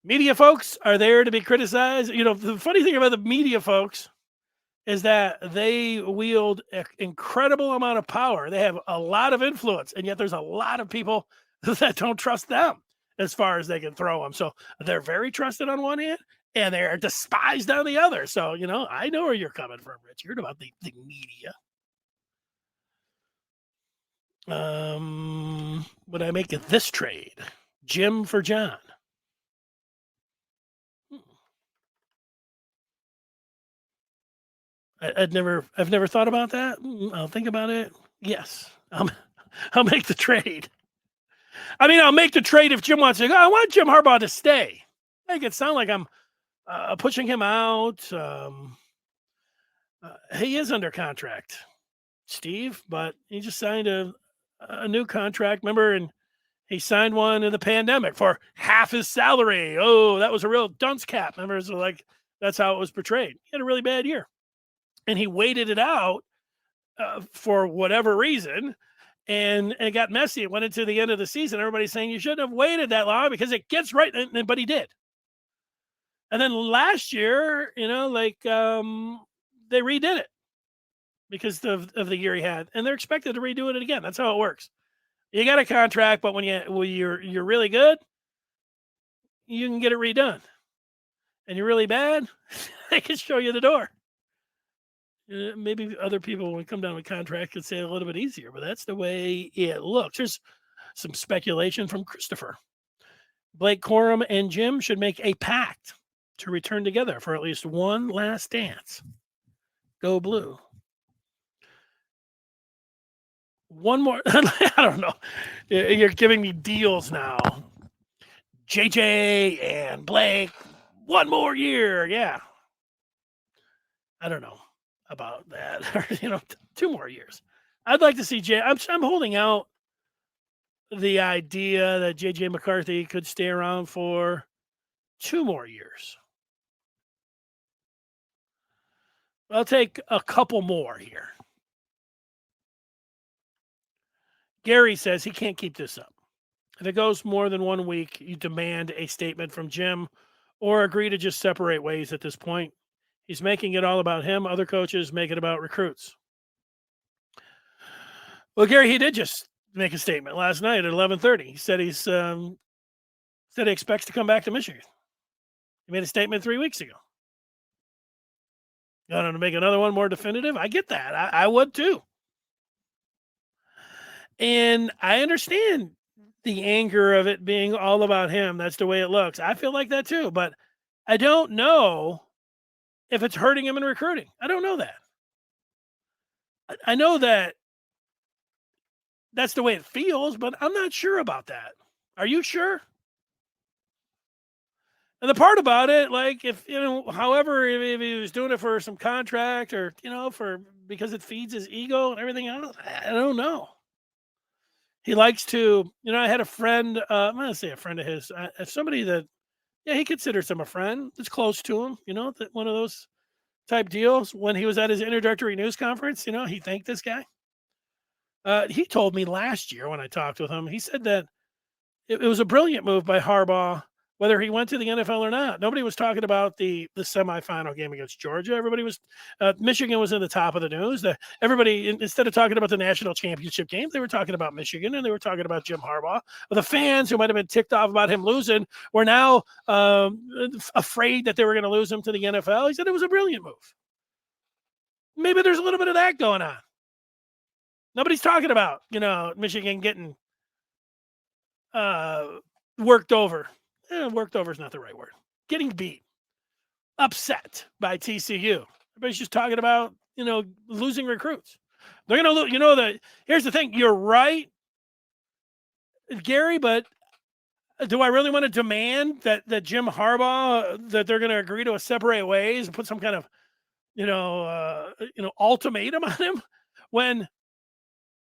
Media folks are there to be criticized. The funny thing about the media folks is that they wield an incredible amount of power. They have a lot of influence, and yet there's a lot of people that don't trust them as far as they can throw them. So they're very trusted on one hand, and they're despised on the other. So, I know where you're coming from, Richard, about the media. Would I make this trade? Jim for John. I've never thought about that. I'll think about it. Yes, I'll make the trade. I mean, I'll make the trade if Jim wants to go. I want Jim Harbaugh to stay. Make it sound like I'm pushing him out. He is under contract, Steve, but he just signed a new contract. Remember, and he signed one in the pandemic for half his salary. Oh, that was a real dunce cap. Remember, so like that's how it was portrayed. He had a really bad year, and he waited it out for whatever reason, and it got messy. It went into the end of the season. Everybody's saying you shouldn't have waited that long because it gets right, but he did. And then last year, they redid it because of the year he had, and they're expected to redo it again. That's how it works. You got a contract, but when you're really good, you can get it redone. And you're really bad, they can show you the door. Maybe other people, when we come down with contract, could say it a little bit easier, but that's the way it looks. There's some speculation from Christopher. Blake Corum and Jim should make a pact to return together for at least one last dance. Go Blue. One more. I don't know. You're giving me deals now. JJ and Blake, one more year. Yeah. I don't know about that. 2 more years. I'd like to see I'm holding out the idea that JJ McCarthy could stay around for 2 more years. I'll take a couple more here. Gary says he can't keep this up. If it goes more than 1 week, you demand a statement from Jim or agree to just separate ways at this point. He's making it all about him. Other coaches make it about recruits. Well, Gary, he did just make a statement last night at 11:30. He said he expects to come back to Michigan. He made a statement 3 weeks ago. You want to make another one more definitive? I get that. I would too. And I understand the anger of it being all about him. That's the way it looks. I feel like that too, but I don't know if it's hurting him in recruiting. I don't know that. I know that that's the way it feels, but I'm not sure about that. Are you sure? And the part about it, like if he was doing it for some contract or, because it feeds his ego and everything else, I don't know. He likes to, I had a friend, I'm going to say a friend of his, somebody that, he considers him a friend that's close to him, one of those type deals. When he was at his introductory news conference, he thanked this guy. He told me last year when I talked with him, he said that it was a brilliant move by Harbaugh, whether he went to the NFL or not. Nobody was talking about the semifinal game against Georgia. Everybody was, Michigan was in the top of the news. Everybody, instead of talking about the national championship game, they were talking about Michigan and they were talking about Jim Harbaugh. The fans who might have been ticked off about him losing were now afraid that they were going to lose him to the NFL. He said it was a brilliant move. Maybe there's a little bit of that going on. Nobody's talking about, Michigan getting worked over. Worked over is not the right word. Getting beat. Upset by TCU. Everybody's just talking about, losing recruits. They're going to lose. Here's the thing. You're right, Gary, but do I really want to demand that Jim Harbaugh, that they're going to agree to a separate ways and put some kind of, ultimatum on him when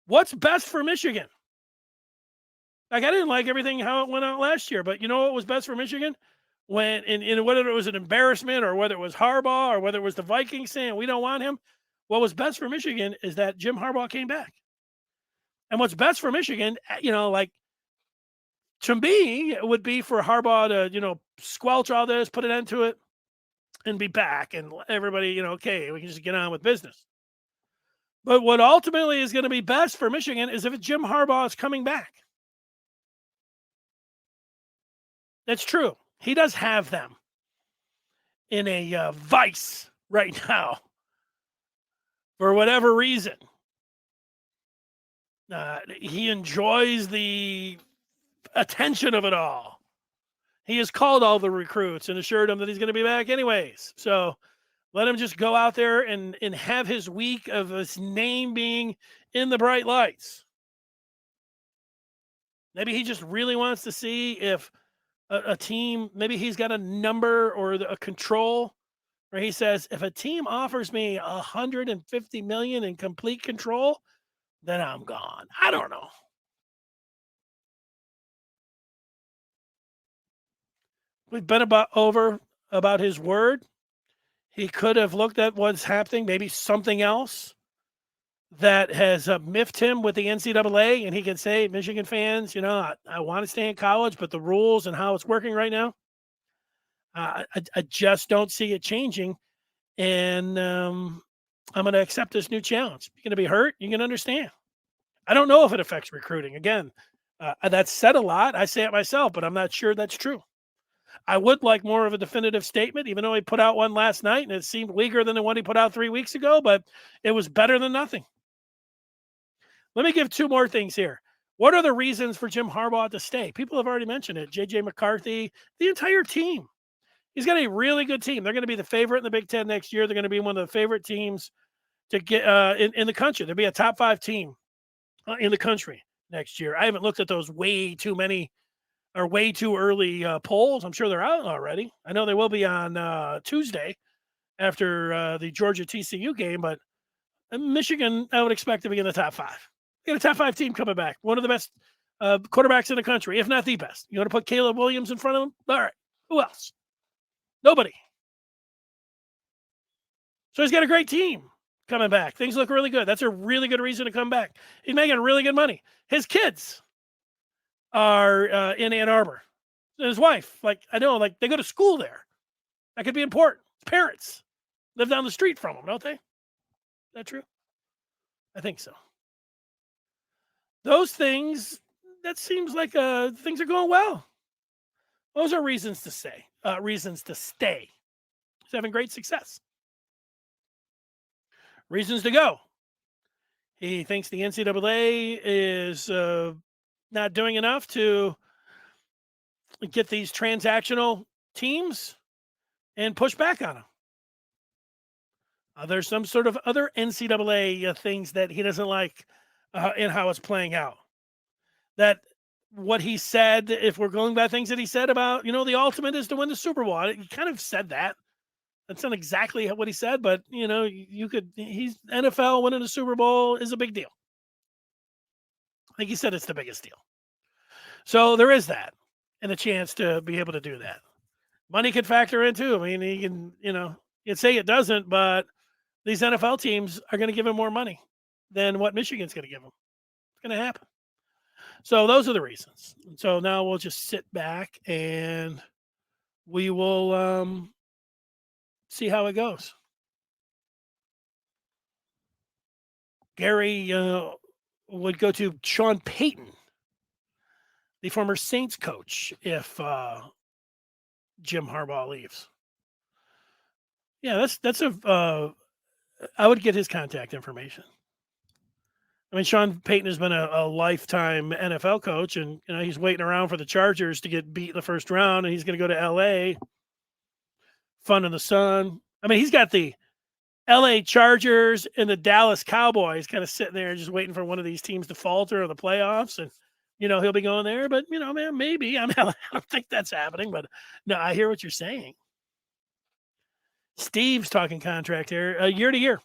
what's best for Michigan? Like, I didn't like everything how it went out last year, but you know what was best for Michigan? When in whether it was an embarrassment or whether it was Harbaugh or whether it was the Vikings saying we don't want him, what was best for Michigan is that Jim Harbaugh came back. And what's best for Michigan, to me, it would be for Harbaugh to, squelch all this, put an end to it, and be back. And everybody, okay, we can just get on with business. But what ultimately is going to be best for Michigan is if Jim Harbaugh is coming back. That's true. He does have them in a vice right now for whatever reason. He enjoys the attention of it all. He has called all the recruits and assured them that he's going to be back anyways. So Let him just go out there and have his week of his name being in the bright lights. Maybe he just really wants to see if a team, maybe he's got a number or a control where he says, if a team offers me 150 million in complete control, then I'm gone. I don't know. We've been about his word. He could have looked at what's happening, maybe something else that has miffed him with the NCAA, and he can say, Michigan fans, I want to stay in college, but the rules and how it's working right now, I just don't see it changing, and I'm going to accept this new challenge. You're going to be hurt. You can understand. I don't know if it affects recruiting. Again, that's said a lot. I say it myself, but I'm not sure that's true. I would like more of a definitive statement, even though he put out one last night and it seemed weaker than the one he put out 3 weeks ago, but it was better than nothing. Let me give two more things here. What are the reasons for Jim Harbaugh to stay? People have already mentioned it. J.J. McCarthy, the entire team. He's got a really good team. They're going to be the favorite in the Big Ten next year. They're going to be one of the favorite teams to get in the country. They'll be a top 5 team in the country next year. I haven't looked at those way too early polls. I'm sure they're out already. I know they will be on Tuesday after the Georgia TCU game, but Michigan, I would expect to be in the top 5. They got a top 5 team coming back. One of the best quarterbacks in the country, if not the best. You want to put Caleb Williams in front of him? All right. Who else? Nobody. So he's got a great team coming back. Things look really good. That's a really good reason to come back. He's making really good money. His kids are in Ann Arbor. And his wife, they go to school there. That could be important. His parents live down the street from him, don't they? Is that true? I think so. Those things, that seems like things are going well. Those are reasons to stay. He's having great success. Reasons to go. He thinks the NCAA is not doing enough to get these transactional teams and push back on them. There's some sort of other NCAA things that he doesn't like in how it's playing out. That what he said, if we're going by things that he said about, the ultimate is to win the Super Bowl. He kind of said that. That's not exactly what he said, but, he's NFL winning the Super Bowl is a big deal. I think he said it's the biggest deal. So there is that and a chance to be able to do that. Money could factor in too. I mean, he can, you'd say it doesn't, but these NFL teams are going to give him more money than what Michigan's going to give him. It's going to happen. So those are the reasons. So now we'll just sit back and we will see how it goes. Gary would go to Sean Payton, the former Saints coach, if Jim Harbaugh leaves. Yeah, that's I would get his contact information. I mean, Sean Payton has been a lifetime NFL coach, and he's waiting around for the Chargers to get beat in the first round, and he's going to go to L.A. Fun in the sun. I mean, he's got the L.A. Chargers and the Dallas Cowboys kind of sitting there just waiting for one of these teams to falter in the playoffs, and he'll be going there. But man, maybe. I don't think that's happening, but no, I hear what you're saying. Steve's talking contract here, year to year.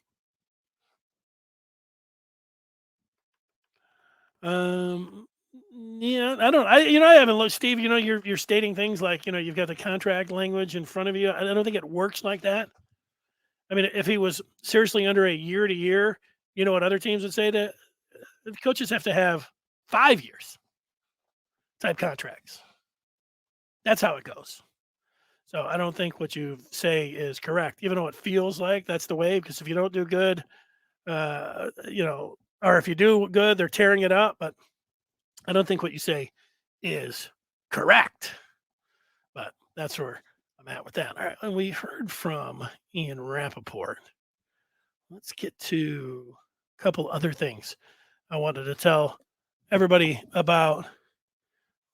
Yeah, I haven't looked, Steve, you're stating things like, you've got the contract language in front of you. I don't think it works like that. I mean, if he was seriously under a year to year, what other teams would say the coaches have to have 5 years type contracts. That's how it goes. So I don't think what you say is correct, even though it feels like that's the way, because if you don't do good, or if you do good, they're tearing it up. But I don't think what you say is correct. But that's where I'm at with that. All right. And we heard from Ian Rappaport. Let's get to a couple other things I wanted to tell everybody about.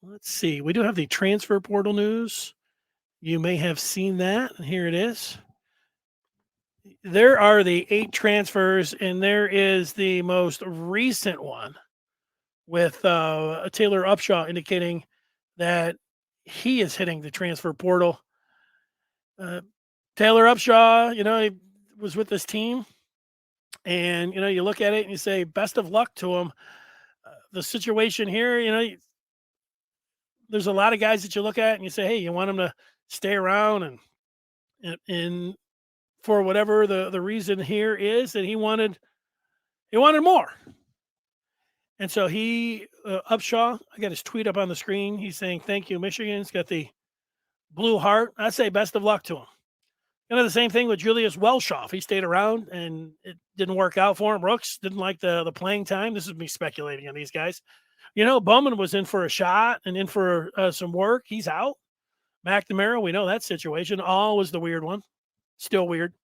Let's see. We do have the transfer portal news. You may have seen that. And here it is. there are the 8 transfers, and there is the most recent one with Taylor Upshaw indicating that he is hitting the transfer portal. Taylor Upshaw, he was with this team, and you look at it and you say, best of luck to him. The situation here, there's a lot of guys that you look at and you say, hey, you want them to stay around, and for whatever the reason here is that he wanted more. And so Upshaw, I got his tweet up on the screen. He's saying, thank you, Michigan. He's got the blue heart. I'd say best of luck to him. The same thing with Julius Welshoff. He stayed around and it didn't work out for him. Brooks didn't like the playing time. This is me speculating on these guys. Bowman was in for a shot and in for some work. He's out. McNamara, we know that situation. All was the weird one. Still weird.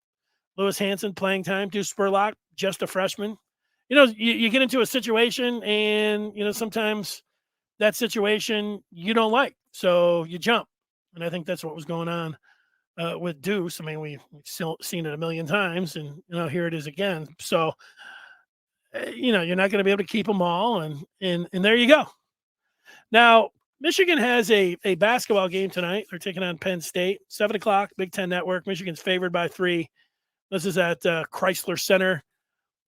Lewis Hansen playing time. Deuce Spurlock, just a freshman. You get into a situation and, sometimes that situation you don't like. So you jump. And I think that's what was going on with Deuce. I mean, we've still seen it a million times, and, here it is again. So, you're not going to be able to keep them all. And there you go. Now, Michigan has a basketball game tonight. They're taking on Penn State, 7:00, Big Ten Network. Michigan's favored by 3. This is at Chrysler Center.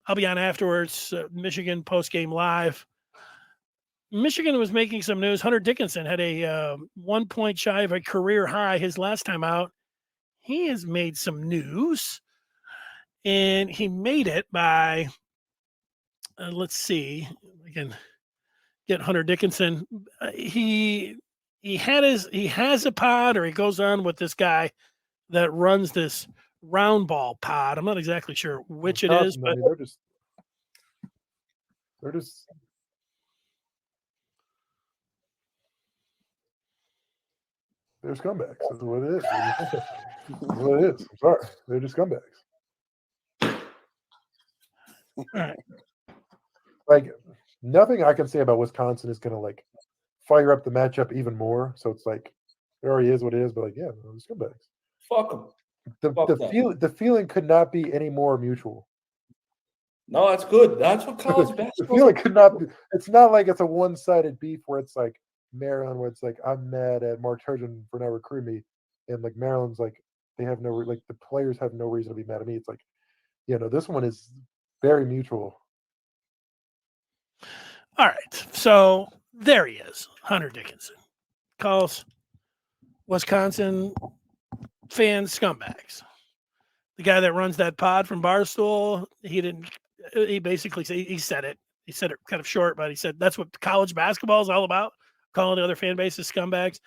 I'll be on afterwards. Michigan post-game live. Michigan was making some news. Hunter Dickinson had a 1 point shy of a career high his last time out. He has made some news, and he made it by, let's see, I can get Hunter Dickinson. He has a pod, or he goes on with this guy that runs this round ball pod. I'm not exactly sure which it is, but they're just they're scumbags. That's what it is. That's what it is. I'm sorry. They're just scumbags. All right. Like, nothing I can say about Wisconsin is going to, like, fire up the matchup even more. So it's like, it already is what it is. But, like, yeah, they're scumbags. Fuck them. The feeling could not be any more mutual. No, that's good. That's what college The basketball. feeling could not be. It's not like it's a one-sided beef where it's like Maryland, where it's like, I'm mad at Mark Turgeon for not recruiting me, and like Maryland's like, they have no, like, the players have no reason to be mad at me. It's like, this one is very mutual. All right. So there he is, Hunter Dickinson. Calls Wisconsin fans scumbags. The guy that runs that pod from Barstool, he basically said, he said it kind of short, but he said that's what college basketball is all about, calling the other fan bases scumbags.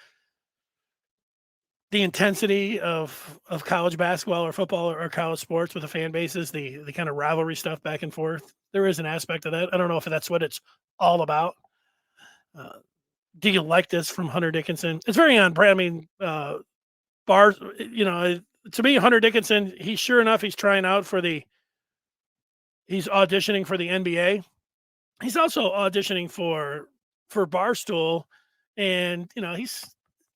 The intensity of college basketball or football or college sports with the fan bases, the kind of rivalry stuff back and forth, there is an aspect of that. I don't know if that's what it's all about. Do you like this from Hunter Dickinson? It's very on brand. I mean, to me, Hunter Dickinson, he's trying out he's auditioning for the NBA. He's also auditioning for Barstool, and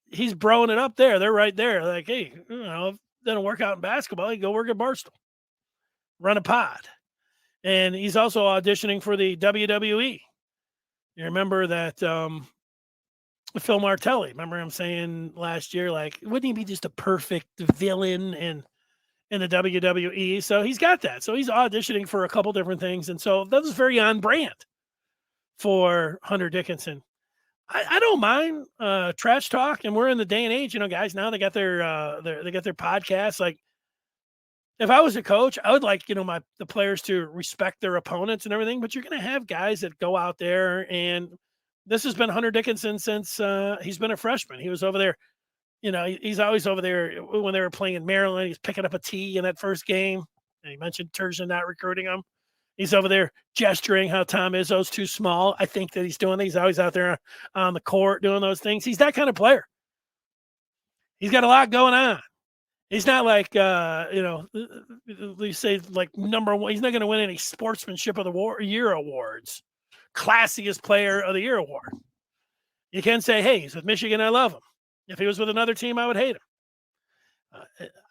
he's broing it up there. They're right there. Like, hey, if it doesn't work out in basketball, you go work at Barstool, run a pod. And he's also auditioning for the WWE. You remember that Phil Martelli, remember him saying last year, like, wouldn't he be just a perfect villain in the WWE? So he's got that. So he's auditioning for a couple different things. And so that was very on brand for Hunter Dickinson. I don't mind trash talk, and we're in the day and age, guys, now they got their podcasts. Like, if I was a coach, I would like, the players to respect their opponents and everything, but you're going to have guys that go out there, and this has been Hunter Dickinson since he's been a freshman. He was over there, he's always over there when they were playing in Maryland. He's picking up a tee in that first game. And he mentioned Turgeon not recruiting him. He's over there gesturing how Tom Izzo's too small. I think that he's doing that. He's always out there on the court doing those things. He's that kind of player. He's got a lot going on. He's not like, they say, like, number one. He's not going to win any Sportsmanship of the Year awards, Classiest Player of the Year award. You can say, hey, he's with Michigan, I love him. If he was with another team, I would hate him.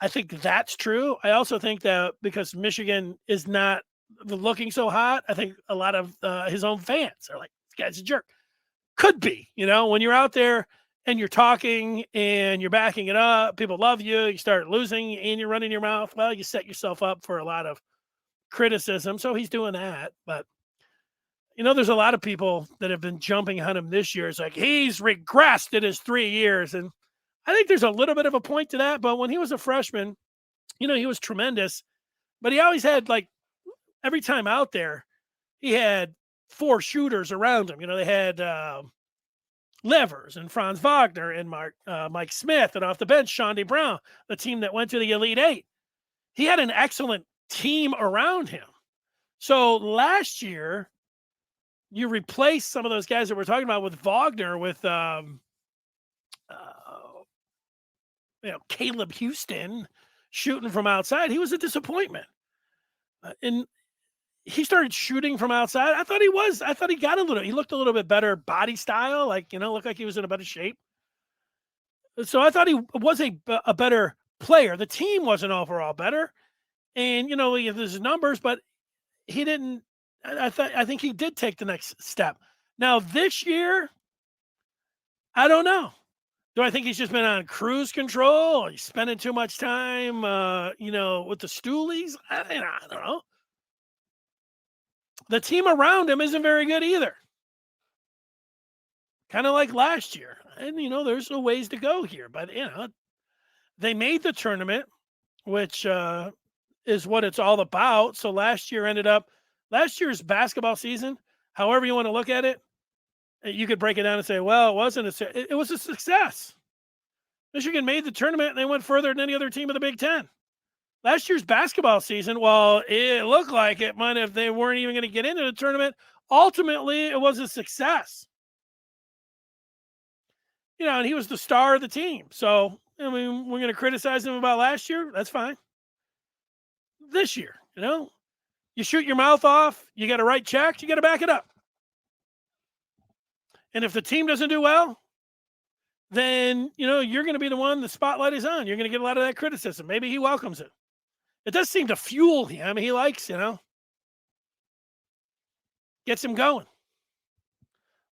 I think that's true. I also think that because Michigan is not looking so hot, I think a lot of his own fans are like, this guy's a jerk. Could be, when you're out there and you're talking and you're backing it up, people love you, you start losing and you're running your mouth. Well, you set yourself up for a lot of criticism. So he's doing that. But, there's a lot of people that have been jumping on him this year. It's like he's regressed in his 3 years. And I think there's a little bit of a point to that. But when he was a freshman, he was tremendous. But he always had, like, every time out there, he had 4 shooters around him. They had Levers and Franz Wagner and Mike Smith, and off the bench, Shondy Brown, the team that went to the Elite Eight. He had an excellent team around him. So last year, you replaced some of those guys that we're talking about with Wagner, with Caleb Houston shooting from outside. He was a disappointment. And he started shooting from outside. I thought he looked a little bit better body style, looked like he was in a better shape. So I thought he was a better player. The team wasn't overall better. And, he has his numbers, but he didn't. I think he did take the next step. Now this year, I don't know. Do I think he's just been on cruise control? Or he's spending too much time, with the Stoolies? I don't know. The team around him isn't very good either. Kind of like last year. And, there's a ways to go here. But, they made the tournament, which is what it's all about. So last year's basketball season, however you want to look at it, you could break it down and say, well, it was a success. Michigan made the tournament and they went further than any other team in the Big Ten. Last year's basketball season, well, it looked like it might have, they weren't even going to get into the tournament. Ultimately, it was a success. And he was the star of the team. So, we're going to criticize him about last year. That's fine. This year, you shoot your mouth off, you got to write checks, you got to back it up. And if the team doesn't do well, then, you're going to be the one the spotlight is on. You're going to get a lot of that criticism. Maybe he welcomes it. It does seem to fuel him. He likes, gets him going.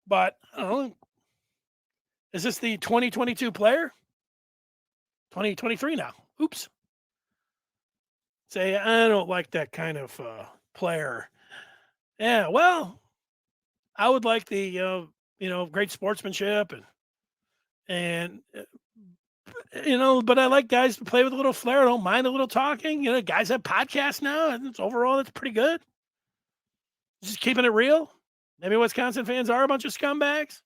But, is this the 2022 player? 2023 now. Oops. Say, I don't like that kind of player. Yeah, well, I would like the, great sportsmanship and but I like guys to play with a little flair. I don't mind a little talking. Guys have podcasts now, and overall, it's pretty good. Just keeping it real. Maybe Wisconsin fans are a bunch of scumbags.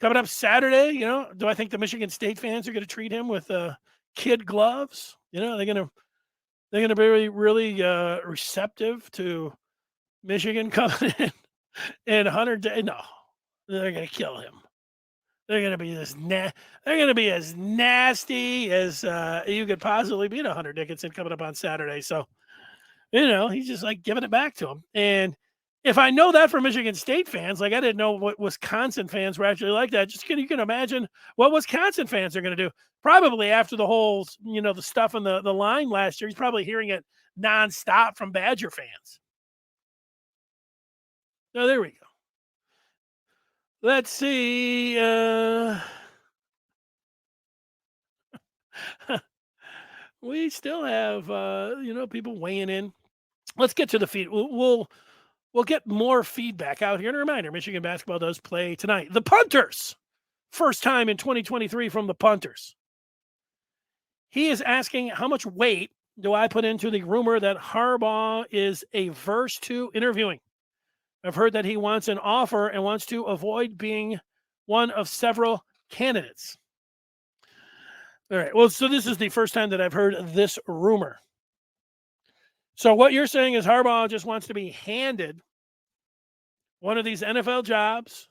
Coming up Saturday, do I think the Michigan State fans are going to treat him with kid gloves? They're going to be really receptive to Michigan coming in and Hunter. No, they're going to kill him. They're going to be as nasty as you could possibly be to Hunter Dickinson coming up on Saturday. So, he's just like giving it back to him. And if I know that from Michigan State fans, I didn't know what Wisconsin fans were actually like that. You can imagine what Wisconsin fans are going to do. Probably after the whole, the stuff in the line last year, he's probably hearing it nonstop from Badger fans. So there we go. Let's see. We still have, people weighing in. Let's get to the feed. We'll get more feedback out here. And a reminder, Michigan basketball does play tonight. The Punters. First time in 2023 from the Punters. He is asking, how much weight do I put into the rumor that Harbaugh is averse to interviewing? I've heard that he wants an offer and wants to avoid being one of several candidates. All right. Well, so this is the first time that I've heard this rumor. So what you're saying is Harbaugh just wants to be handed one of these NFL jobs.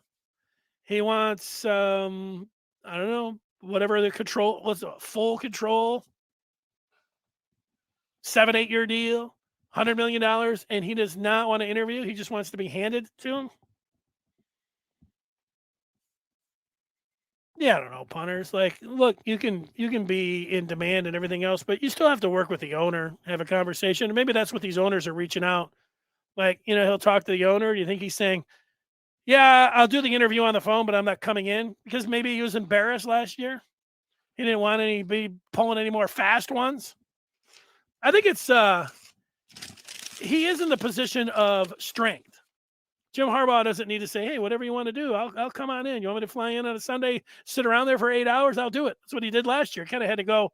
He wants, I don't know, whatever the control was, full control, 7-8 year deal, $100 million, and he does not want to interview. He just wants to be handed to him. Yeah, I don't know, punters. Like, look, you can be in demand and everything else, but you still have to work with the owner, have a conversation. And maybe that's what these owners are reaching out. Like, he'll talk to the owner. Do you think he's saying, yeah, I'll do the interview on the phone, but I'm not coming in? Because maybe he was embarrassed last year. He didn't want be pulling any more fast ones. I think it's he is in the position of strength. Jim Harbaugh doesn't need to say, hey, whatever you want to do, I'll come on in. You want me to fly in on a Sunday, sit around there for 8 hours? I'll do it. That's what he did last year. Kind of had to go,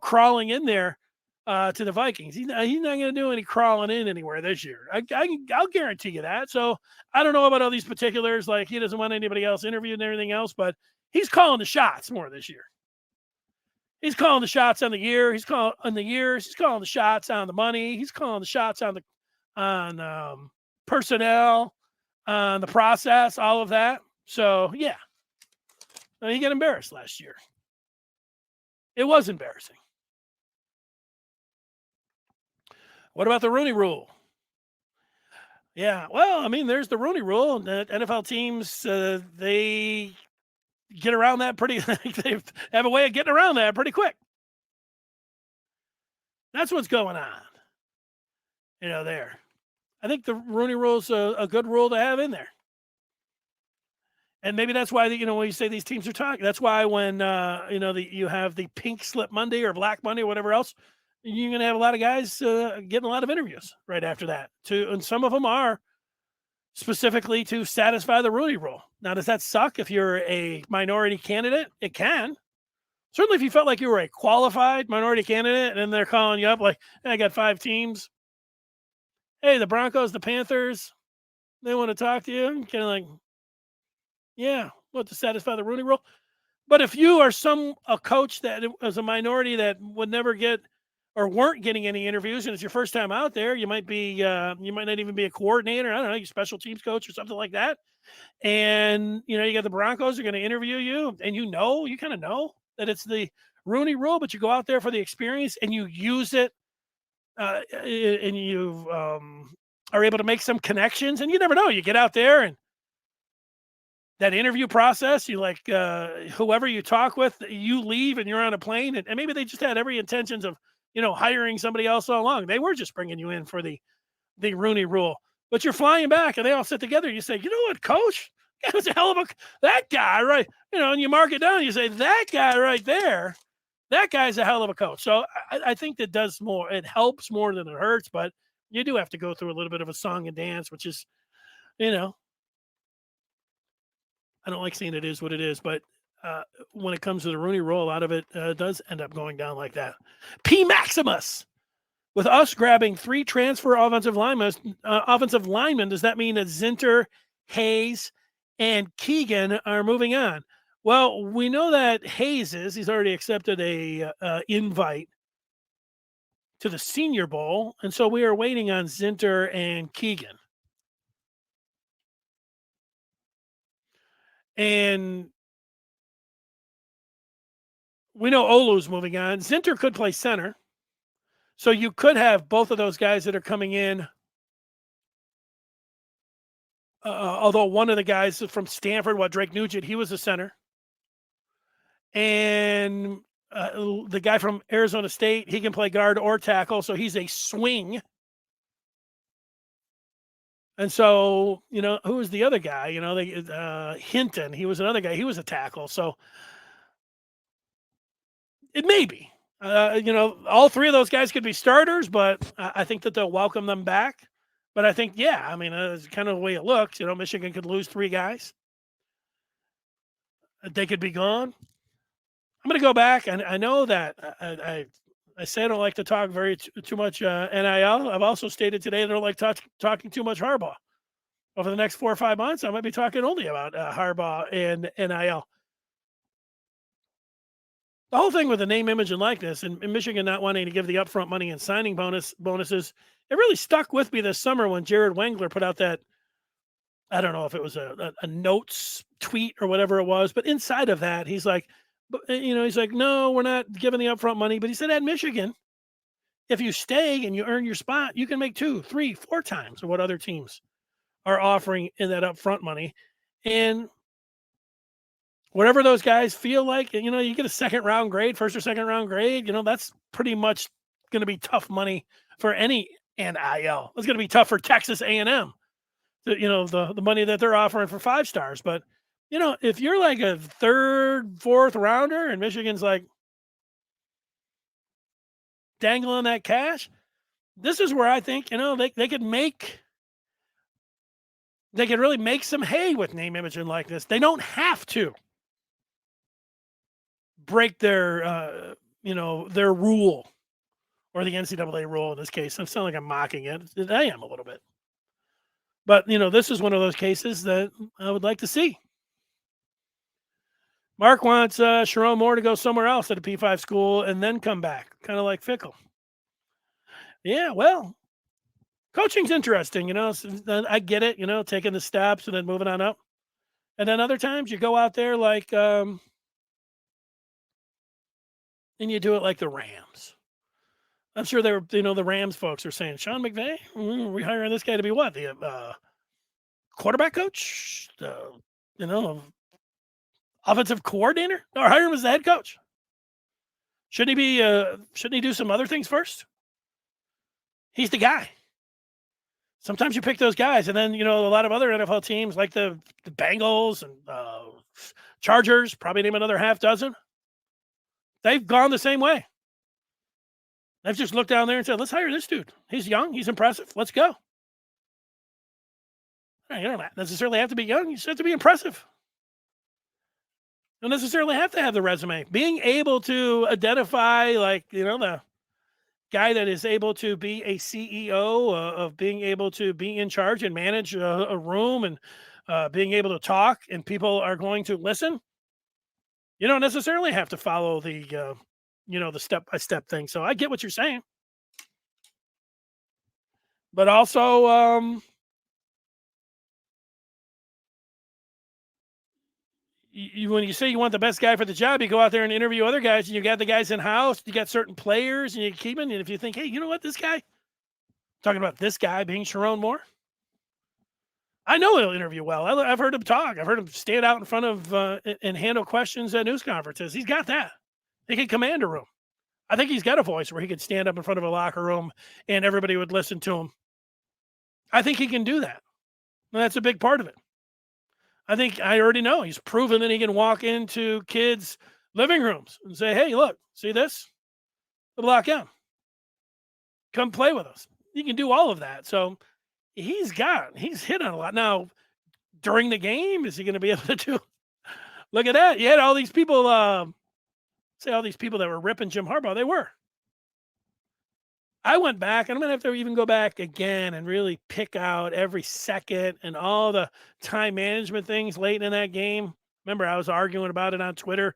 crawling in there to the Vikings. He's not going to do any crawling in anywhere this year. I'll guarantee you that. So I don't know about all these particulars. Like, he doesn't want anybody else interviewed and everything else, but he's calling the shots more this year. He's calling the shots on the year. He's calling on the years. He's calling the shots on the money. He's calling the shots on personnel, on the process, all of that. So yeah, he got embarrassed last year. It was embarrassing. What about the Rooney Rule? Yeah, well, I mean, there's the Rooney Rule. The NFL teams, they get around that pretty. They have a way of getting around that pretty quick. That's what's going on. There. I think the Rooney Rule is a good rule to have in there. And maybe that's why, when you say these teams are talking, that's why when, you have the pink slip Monday or black Monday or whatever else, you're going to have a lot of guys getting a lot of interviews right after that. And some of them are specifically to satisfy the Rooney Rule. Now, does that suck if you're a minority candidate? It can. Certainly if you felt like you were a qualified minority candidate and then they're calling you up like, hey, I got 5 teams. Hey, the Broncos, the Panthers, they want to talk to you. Kind of like, yeah, to satisfy the Rooney Rule. But if you are a coach that was a minority that would never get or weren't getting any interviews, and it's your first time out there, you might not even be a coordinator. I don't know, you special teams coach or something like that. And you got the Broncos are going to interview you, and you kind of know that it's the Rooney Rule, but you go out there for the experience and you use it, and you are able to make some connections. And you never know. You get out there and that interview process, you like whoever you talk with, you leave and you're on a plane, and maybe they just had every intentions of hiring somebody else all along. They were just bringing you in for the Rooney Rule, but you're flying back and they all sit together. You say, you know what, coach, that was a hell of that guy, right? And you mark it down. You say, that guy right there, that guy's a hell of a coach. So I think that does more. It helps more than it hurts, but you do have to go through a little bit of a song and dance, which is, I don't like saying it is what it is, but when it comes to the Rooney Rule, a lot of it does end up going down like that. P. Maximus, with us grabbing 3 transfer offensive linemen, does that mean that Zinter, Hayes, and Keegan are moving on? Well, we know that he's already accepted a invite to the Senior Bowl, and so we are waiting on Zinter and Keegan. And we know Olu's moving on. Zinter could play center. So you could have both of those guys that are coming in. Although one of the guys from Stanford, Drake Nugent, he was a center. And the guy from Arizona State, he can play guard or tackle. So he's a swing. And so, who was the other guy? Hinton, he was another guy. He was a tackle. So it may be. All 3 of those guys could be starters, but I think that they'll welcome them back. But I think, it's kind of the way it looks. Michigan could lose 3 guys. They could be gone. I'm going to go back, and I know that I say I don't like to talk too much NIL. I've also stated today that I don't like talking too much Harbaugh. Over the next 4 or 5 months, I might be talking only about Harbaugh and NIL. The whole thing with the name, image, and likeness, and Michigan not wanting to give the upfront money and signing bonuses, it really stuck with me this summer when Jared Wengler put out that, I don't know if it was a notes tweet or whatever it was, but inside of that, he's like, no, we're not giving the upfront money. But he said at Michigan, if you stay and you earn your spot, you can make 2, 3, 4 times what other teams are offering in that upfront money. And whatever those guys feel like, you get a second round grade, first or second round grade, that's pretty much going to be tough money for any NIL. It's going to be tough for Texas A&M, the money that they're offering for 5 stars. But, if you're like a 3rd, 4th rounder and Michigan's like dangling that cash, this is where I think, they could really make some hay with name, image, and likeness. They don't have to break their rule, or the NCAA rule in this case. I sound like I'm mocking it. I am a little bit. But, this is one of those cases that I would like to see. Mark wants Sharon Moore to go somewhere else at a P5 school and then come back, kind of like Fickle. Yeah, well, coaching's interesting, I get it, taking the steps and then moving on up. And then other times you go out there like, and you do it like the Rams. I'm sure the Rams folks are saying, Sean McVay, we hiring this guy to be what? The quarterback coach? Offensive coordinator? Or hire him as the head coach? Shouldn't he do some other things first? He's the guy. Sometimes you pick those guys, and then, a lot of other NFL teams like the Bengals and Chargers, probably name another half dozen. They've gone the same way. They've just looked down there and said, let's hire this dude. He's young. He's impressive. Let's go. You don't necessarily have to be young. You just have to be impressive. You don't necessarily have to have the resume. Being able to identify, the guy that is able to be a CEO, of being able to be in charge and manage a room, and being able to talk, and people are going to listen. You don't necessarily have to follow the step-by-step thing. So I get what you're saying. But also, when you say you want the best guy for the job, you go out there and interview other guys, and you got the guys in-house, you got certain players, and you keep them. And if you think, hey, you know what, this guy, talking about this guy being Sharon Moore, I know he'll interview well. I've heard him talk. I've heard him stand out in front of and handle questions at news conferences. He's got that. He can command a room. I think he's got a voice where he could stand up in front of a locker room and everybody would listen to him. I think he can do that. And that's a big part of it. I already know he's proven that he can walk into kids' living rooms and say, hey, look, see this? The block M. Come play with us. He can do all of that. So he's hit on a lot. Now, during the game, is he going to be able to do? Look at that. You had all these people, all these people that were ripping Jim Harbaugh. They were. I went back, and I'm going to have to even go back again and really pick out every second and all the time management things late in that game. Remember, I was arguing about it on Twitter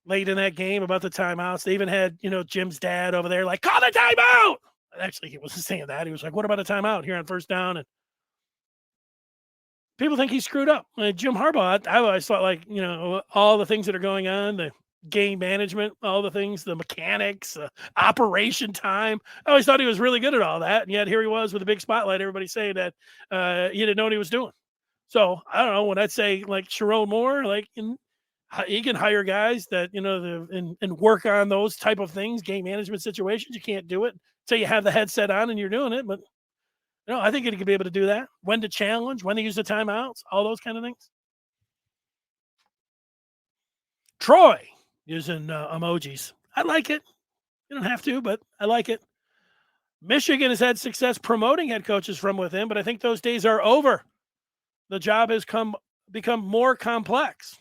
late in that game about the timeouts. They even had, Jim's dad over there like, call the timeout. Actually, he wasn't saying that. He was like, what about a timeout here on first down? And people think he screwed up. Jim Harbaugh, I always thought all the things that are going on, the game management, all the things, the mechanics, operation time. I always thought he was really good at all that. And yet here he was with a big spotlight, everybody saying that he didn't know what he was doing. So I don't know, when I'd say like Sharon Moore, he can hire guys that, and work on those type of things, game management situations. You can't do it until you have the headset on and you're doing it. But I think he could be able to do that. When to challenge, when to use the timeouts, all those kind of things. Troy using emojis. I like it. You don't have to, but I like it. Michigan has had success promoting head coaches from within, but I think those days are over. The job has become more complex.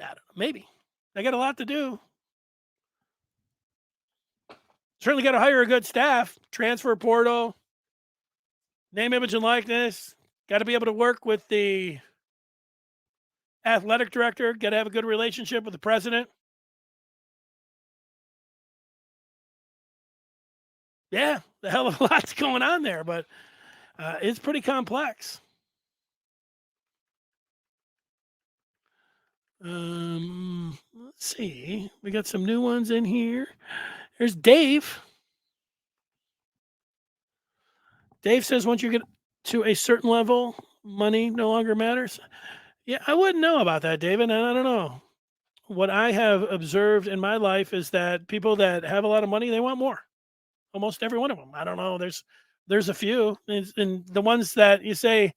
I don't know, maybe. They got a lot to do. Certainly got to hire a good staff, transfer portal, name, image, and likeness. Got to be able to work with the athletic director. Got to have a good relationship with the president. Yeah, the hell of a lot's going on there, but it's pretty complex. Let's see. We got some new ones in here. There's Dave. Dave says once you get to a certain level, money no longer matters. Yeah, I wouldn't know about that, David, and I don't know. What I have observed in my life is that people that have a lot of money, they want more. Almost every one of them. I don't know. There's a few, and the ones that you say,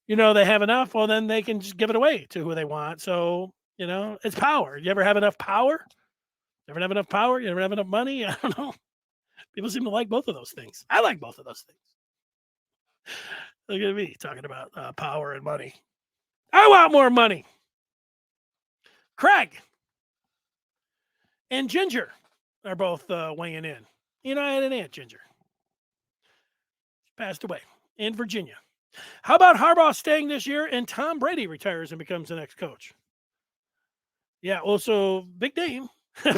they have enough, well, then they can just give it away to who they want. So, it's power. You ever have enough power? You ever have enough power? You ever have enough money? I don't know. People seem to like both of those things. I like both of those things. Look at me talking about power and money. I want more money. Craig and Ginger are both weighing in. I had an aunt, Ginger. She passed away in Virginia. How about Harbaugh staying this year and Tom Brady retires and becomes the next coach? Yeah, also big name.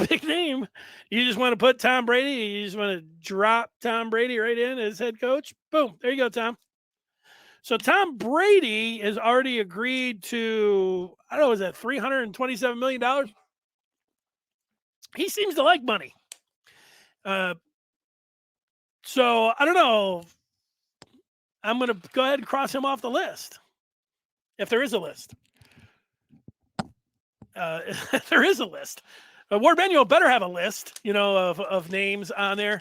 Big name. You just want to put Tom Brady, you just want to drop Tom Brady right in as head coach. Boom. There you go, Tom. So Tom Brady has already agreed to, I don't know, is that $327 million? He seems to like money. So I don't know. I'm going to go ahead and cross him off the list. If there is a list. If there is a list. Warde Manuel better have a list, of names on there.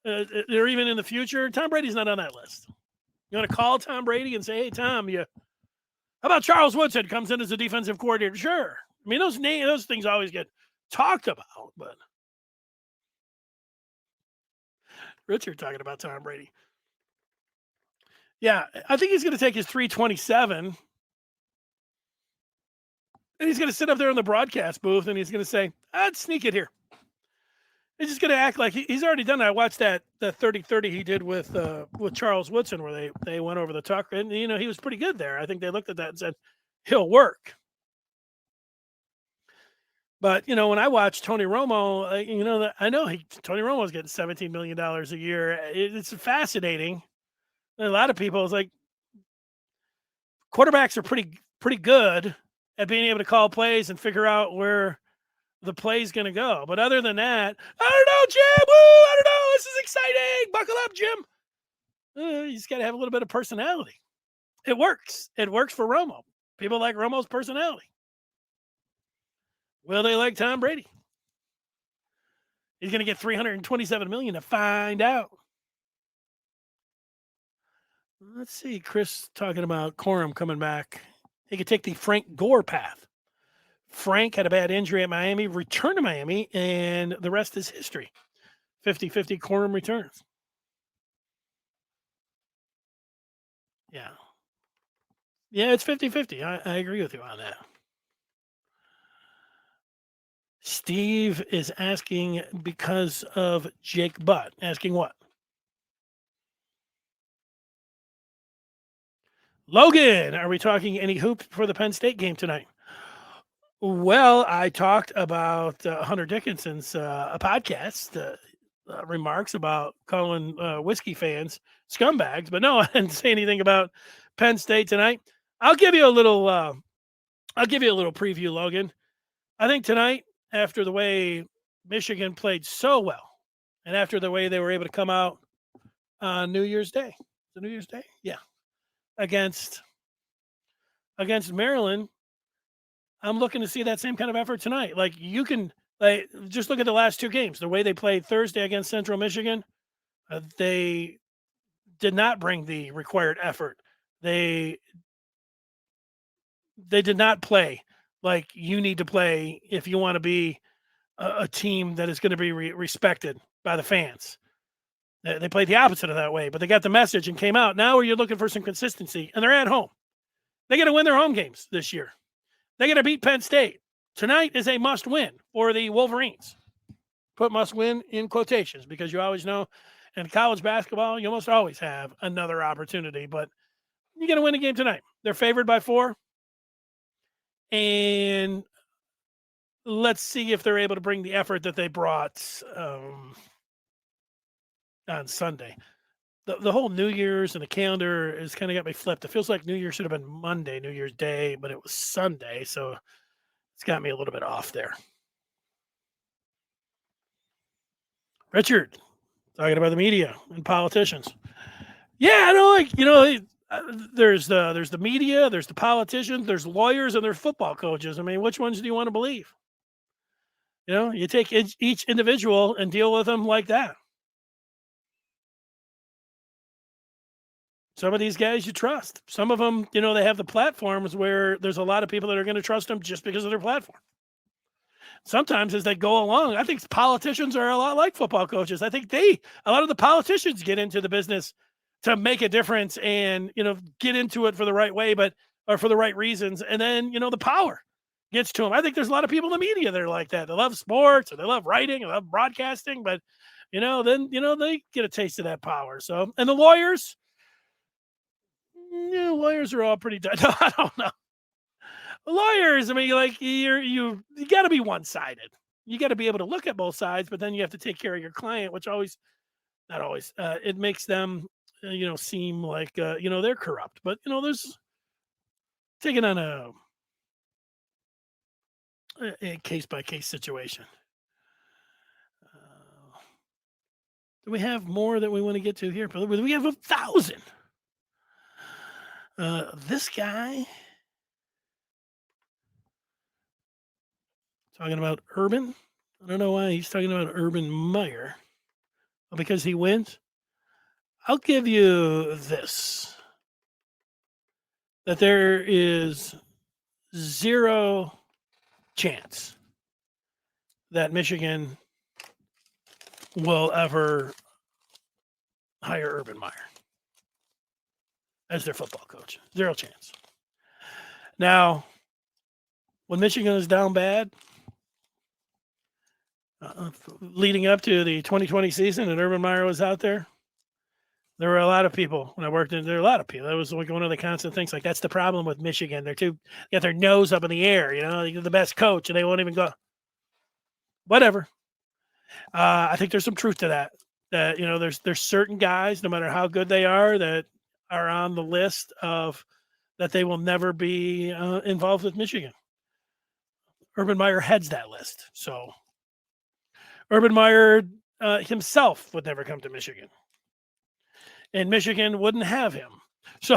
They're even in the future. Tom Brady's not on that list. You want to call Tom Brady and say, hey, Tom, how about Charles Woodson comes in as a defensive coordinator? Sure. I mean, those things always get talked about, but Richard talking about Tom Brady. Yeah, I think he's going to take his 327 and he's going to sit up there in the broadcast booth and he's going to say, I'd sneak it here. He's just going to act like he's already done that. I watched the 30-30 he did with Charles Woodson where they went over the talk and, he was pretty good there. I think they looked at that and said, he'll work. But, when I watch Tony Romo, I know Tony Romo's getting $17 million a year. It's fascinating. A lot of people, it's like quarterbacks are pretty good at being able to call plays and figure out where the play's going to go. But other than that, I don't know, Jim. Woo, I don't know. This is exciting. Buckle up, Jim. You just got to have a little bit of personality. It works. It works for Romo. People like Romo's personality. Will they like Tom Brady? He's going to get $327 million to find out. Let's see. Chris talking about Corum coming back. He could take the Frank Gore path. Frank had a bad injury at Miami, returned to Miami, and the rest is history. 50-50 Corum returns. Yeah. Yeah, it's 50-50. I agree with you on that. Steve is asking because of Jake Butt. Asking what? Logan, are we talking any hoop for the Penn State game tonight? Well, I talked about Hunter Dickinson's podcast remarks about calling whiskey fans scumbags, but no, I didn't say anything about Penn State tonight. I'll give you a little preview, Logan. I think tonight, after the way Michigan played so well, and after the way they were able to come out on New Year's Day, the New Year's Day, yeah, against Maryland, I'm looking to see that same kind of effort tonight. Like you can just look at the last two games, the way they played Thursday against Central Michigan. They did not bring the required effort. They did not play like you need to play if you want to be a team that is going to be respected by the fans. They played the opposite of that way, but they got the message and came out. Now you're looking for some consistency, and they're at home. They got to win their home games this year. They got to beat Penn State. Tonight is a must win for the Wolverines. Put must win in quotations because you always know in college basketball, you almost always have another opportunity, but you got to win a game tonight. They're favored by 4. And let's see if they're able to bring the effort that they brought on Sunday. The whole New Year's and the calendar has kind of got me flipped. It feels like New Year's should have been Monday, New Year's Day, but it was Sunday, so it's got me a little bit off there. Richard, talking about the media and politicians. Yeah, I know, there's the media, there's the politicians, there's lawyers, and there's football coaches. I mean, which ones do you want to believe? You take each individual and deal with them like that. Some of these guys you trust. Some of them, they have the platforms where there's a lot of people that are going to trust them just because of their platform. Sometimes as they go along, I think politicians are a lot like football coaches. I think a lot of the politicians get into the business to make a difference and, get into it for the right way, or for the right reasons. And then, the power gets to them. I think there's a lot of people in the media that are like that. They love sports, or they love writing, or they love broadcasting, but, then, they get a taste of that power. So, and the lawyers, lawyers are all pretty, no, I don't know. Lawyers, I mean, like you got to be one-sided. You got to be able to look at both sides, but then you have to take care of your client, which not always, it makes them, seem like, they're corrupt. But, there's taking on a case-by-case situation. Do we have more that we want to get to here? We have 1,000. This guy talking about Urban. I don't know why he's talking about Urban Meyer. Well, because he wins. I'll give you this. That there is 0 chance that Michigan will ever hire Urban Meyer as their football coach. 0 chance. Now, when Michigan is down bad, leading up to the 2020 season and Urban Meyer was out there were a lot of people when I worked in there. A lot of people. That was like one of the constant things. Like, that's the problem with Michigan. They got their nose up in the air. They're the best coach and they won't even go. Whatever. I think there's some truth to that. That there's certain guys, no matter how good they are, that are on the list of that they will never be involved with Michigan. Urban Meyer heads that list. So Urban Meyer himself would never come to Michigan. And Michigan wouldn't have him. So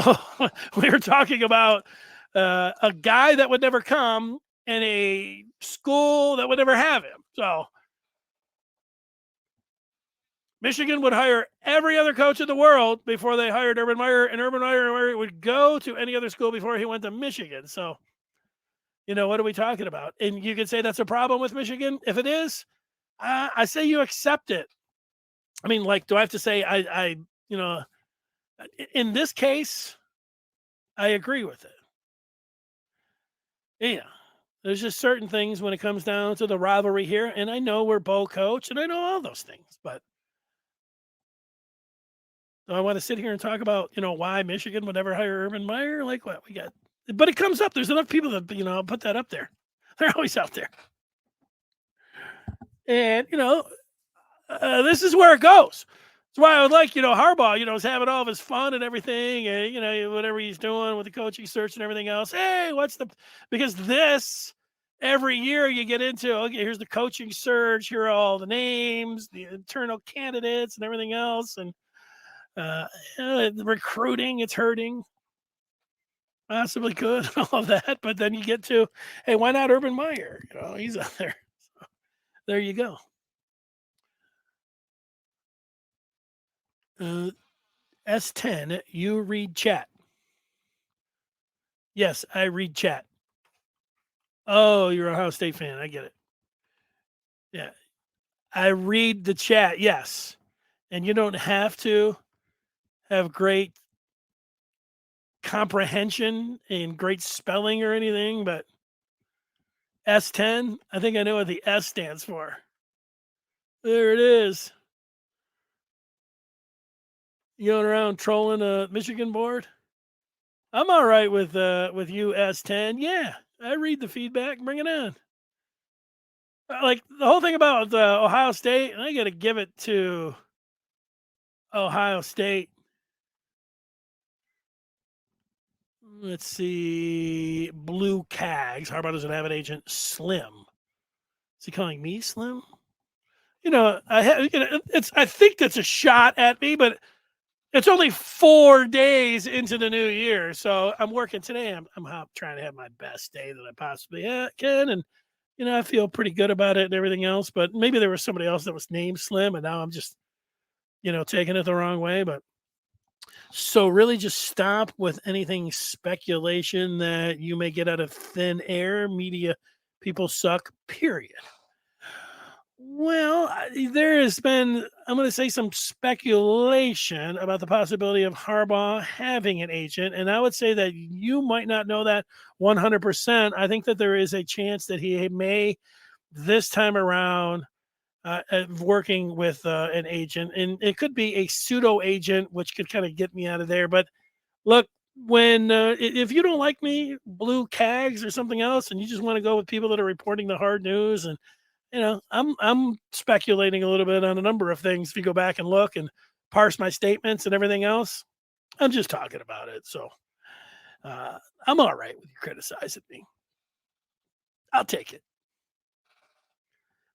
we were talking about a guy that would never come and a school that would never have him. So Michigan would hire every other coach in the world before they hired Urban Meyer, and Urban Meyer would go to any other school before he went to Michigan. So, what are we talking about? And you could say that's a problem with Michigan. If it is, I say you accept it. I mean, like, do I have to say in this case, I agree with it. Yeah. There's just certain things when it comes down to the rivalry here. And I know we're Bo coach and I know all those things, but do I want to sit here and talk about, why Michigan would never hire Urban Meyer? Like, what we got, but it comes up. There's enough people that, put that up there. They're always out there. And, this is where it goes. That's why I would like, Harbaugh, is having all of his fun and everything, and, whatever he's doing with the coaching search and everything else. Hey, because this, every year you get into, okay, here's the coaching search, here are all the names, the internal candidates and everything else. And the recruiting, it's hurting. Possibly could, all of that. But then you get to, hey, why not Urban Meyer? He's out there. So, there you go. S10, you read chat. Yes, I read chat. Oh, you're a Ohio State fan. I get it. Yeah. I read the chat. Yes. And you don't have to have great comprehension and great spelling or anything, but S10, I think I know what the S stands for. There it is. You going around trolling a Michigan board? I'm all right with you, S10. Yeah, I read the feedback. Bring it on. Like the whole thing about Ohio State, and I got to give it to Ohio State. Let's see. Blue Cags. Harbaugh doesn't have an agent. Slim. Is he calling me Slim? I think that's a shot at me, but It's only 4 days into the new year, so I'm working today. I'm trying to have my best day that I possibly can, and I feel pretty good about it and everything else. But maybe there was somebody else that was named Slim, and now I'm just taking it the wrong way. But so really, just stop with anything speculation that you may get out of thin air. Media people suck. Period. Well, there has been, I'm going to say, some speculation about the possibility of Harbaugh having an agent. And I would say that you might not know that 100%. I think that there is a chance that he may, this time around, working with an agent. And it could be a pseudo agent, which could kind of get me out of there. But look, when if you don't like me, blue cags or something else, and you just want to go with people that are reporting the hard news, and I'm speculating a little bit on a number of things. If you go back and look and parse my statements and everything else, I'm just talking about it. So I'm all right with you criticizing me. I'll take it.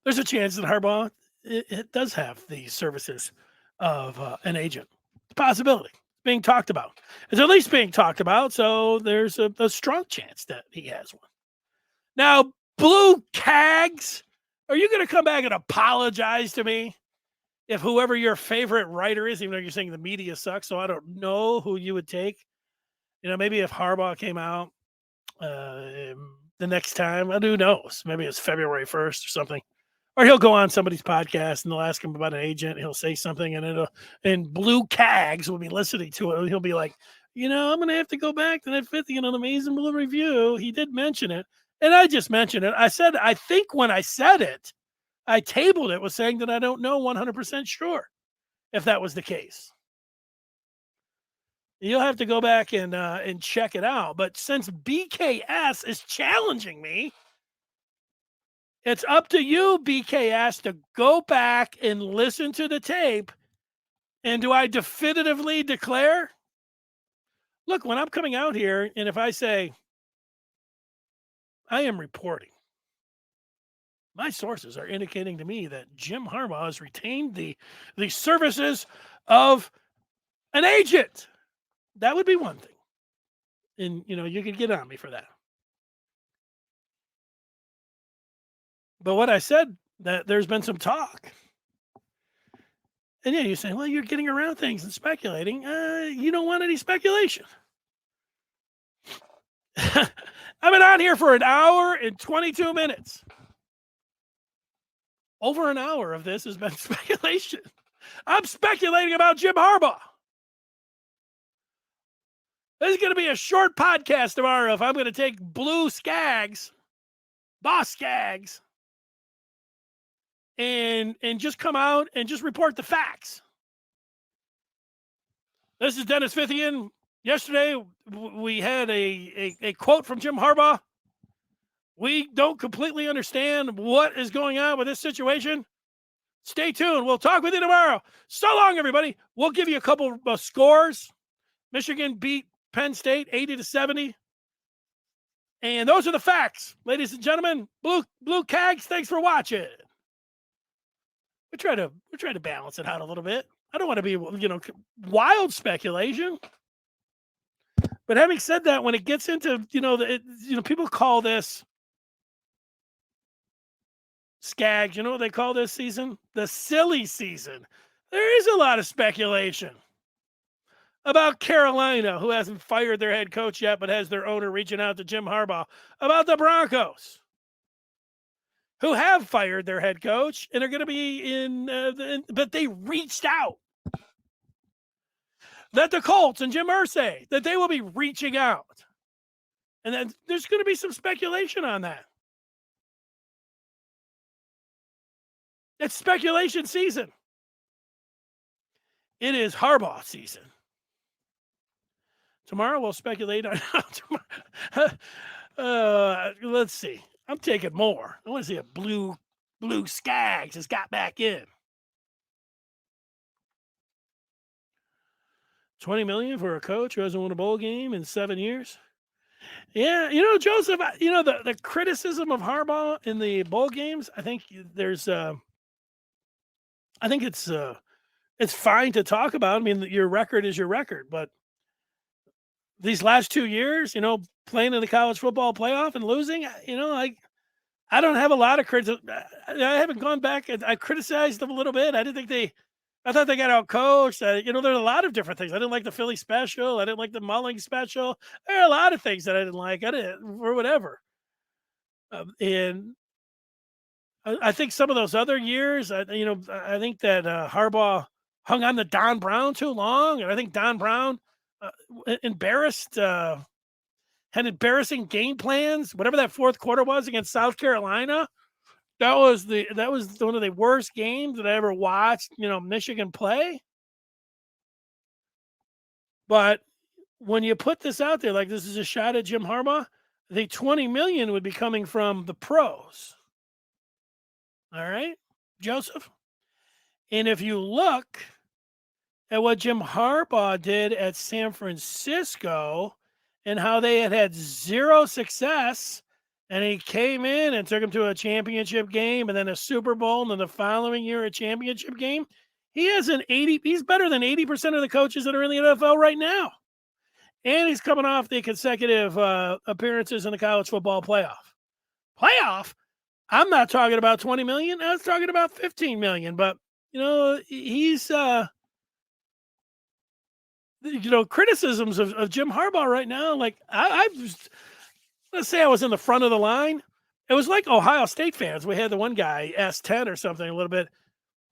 There's a chance that Harbaugh it does have the services of an agent. It's a possibility. It's being talked about. It's at least being talked about. So there's a strong chance that he has one. Now, blue cags. Are you going to come back and apologize to me if whoever your favorite writer is, even though you're saying the media sucks, so I don't know who you would take? Maybe if Harbaugh came out the next time, who knows? Maybe it's February 1st or something. Or he'll go on somebody's podcast and they'll ask him about an agent. He'll say something and blue cags will be listening to it. And he'll be like, I'm going to have to go back to that 50 and an amazing blue review. He did mention it. And I just mentioned it. I said, I think when I said it, I tabled it with saying that I don't know 100% sure if that was the case. You'll have to go back and check it out. But since BKS is challenging me, it's up to you, BKS, to go back and listen to the tape. And do I definitively declare? Look, when I'm coming out here, and if I say, I am reporting, my sources are indicating to me that Jim Harbaugh has retained the services of an agent. That would be one thing. And, you could get on me for that. But what I said, that there's been some talk. And you're saying, well, you're getting around things and speculating. You don't want any speculation. I've been on here for 1 hour and 22 minutes. Over an hour of this has been speculation. I'm speculating about Jim Harbaugh. This is going to be a short podcast tomorrow if I'm going to take blue skags, boss skags, and just come out and just report the facts. This is Dennis Fithian. Yesterday, we had a quote from Jim Harbaugh. We don't completely understand what is going on with this situation. Stay tuned. We'll talk with you tomorrow. So long, everybody. We'll give you a couple of scores. Michigan beat Penn State 80-70. And those are the facts. Ladies and gentlemen, Blue Cags, thanks for watching. We're trying to balance it out a little bit. I don't want to be, wild speculation. But having said that, when it gets into, people call this skags, you know what they call this season? The silly season. There is a lot of speculation about Carolina, who hasn't fired their head coach yet, but has their owner reaching out to Jim Harbaugh. About the Broncos, who have fired their head coach and are going to be but they reached out. That the Colts and Jim Irsay, that they will be reaching out. And then there's going to be some speculation on that. It's speculation season. It is Harbaugh season. Tomorrow we'll speculate on let's see. I'm taking more. I want to see a blue Skags has got back in. $20 million for a coach who hasn't won a bowl game in 7 years. Yeah, Joseph, the criticism of Harbaugh in the bowl games, I think there's it's it's fine to talk about. I mean, your record is your record, but these last 2 years, playing in the college football playoff and losing, I don't have a lot of criticism. I haven't gone back and I criticized them a little bit. I thought they got out coached. There's a lot of different things. I didn't like the Philly special. I didn't like the Mulling special. There are a lot of things that I didn't like. Or whatever. And I think some of those other years, I think that Harbaugh hung on to Don Brown too long, and I think Don Brown had embarrassing game plans. Whatever that fourth quarter was against South Carolina, that was one of the worst games that I ever watched. Michigan play. But when you put this out there, like this is a shot at Jim Harbaugh, the $20 million would be coming from the pros. All right, Joseph. And if you look at what Jim Harbaugh did at San Francisco and how they had zero success, and he came in and took them to a championship game and then a Super Bowl, and then the following year a championship game, he's better than 80% of the coaches that are in the NFL right now. And he's coming off the consecutive appearances in the college football playoff. I'm not talking about 20 million. I was talking about 15 million, but he's criticisms of Jim Harbaugh right now. Like let's say I was in the front of the line. It was like Ohio State fans. We had the one guy S10 or something a little bit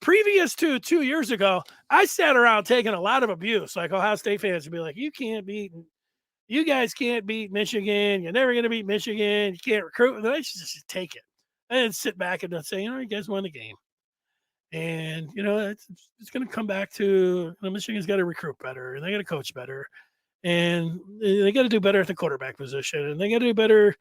previous to 2 years ago. I sat around taking a lot of abuse. Like Ohio State fans would be like, you guys can't beat Michigan. You're never going to beat Michigan. You can't recruit. And I just take it. And sit back and say, you guys won the game. And, it's going to come back to Michigan's got to recruit better. And they got to coach better. And they got to do better at the quarterback position. And they got to do better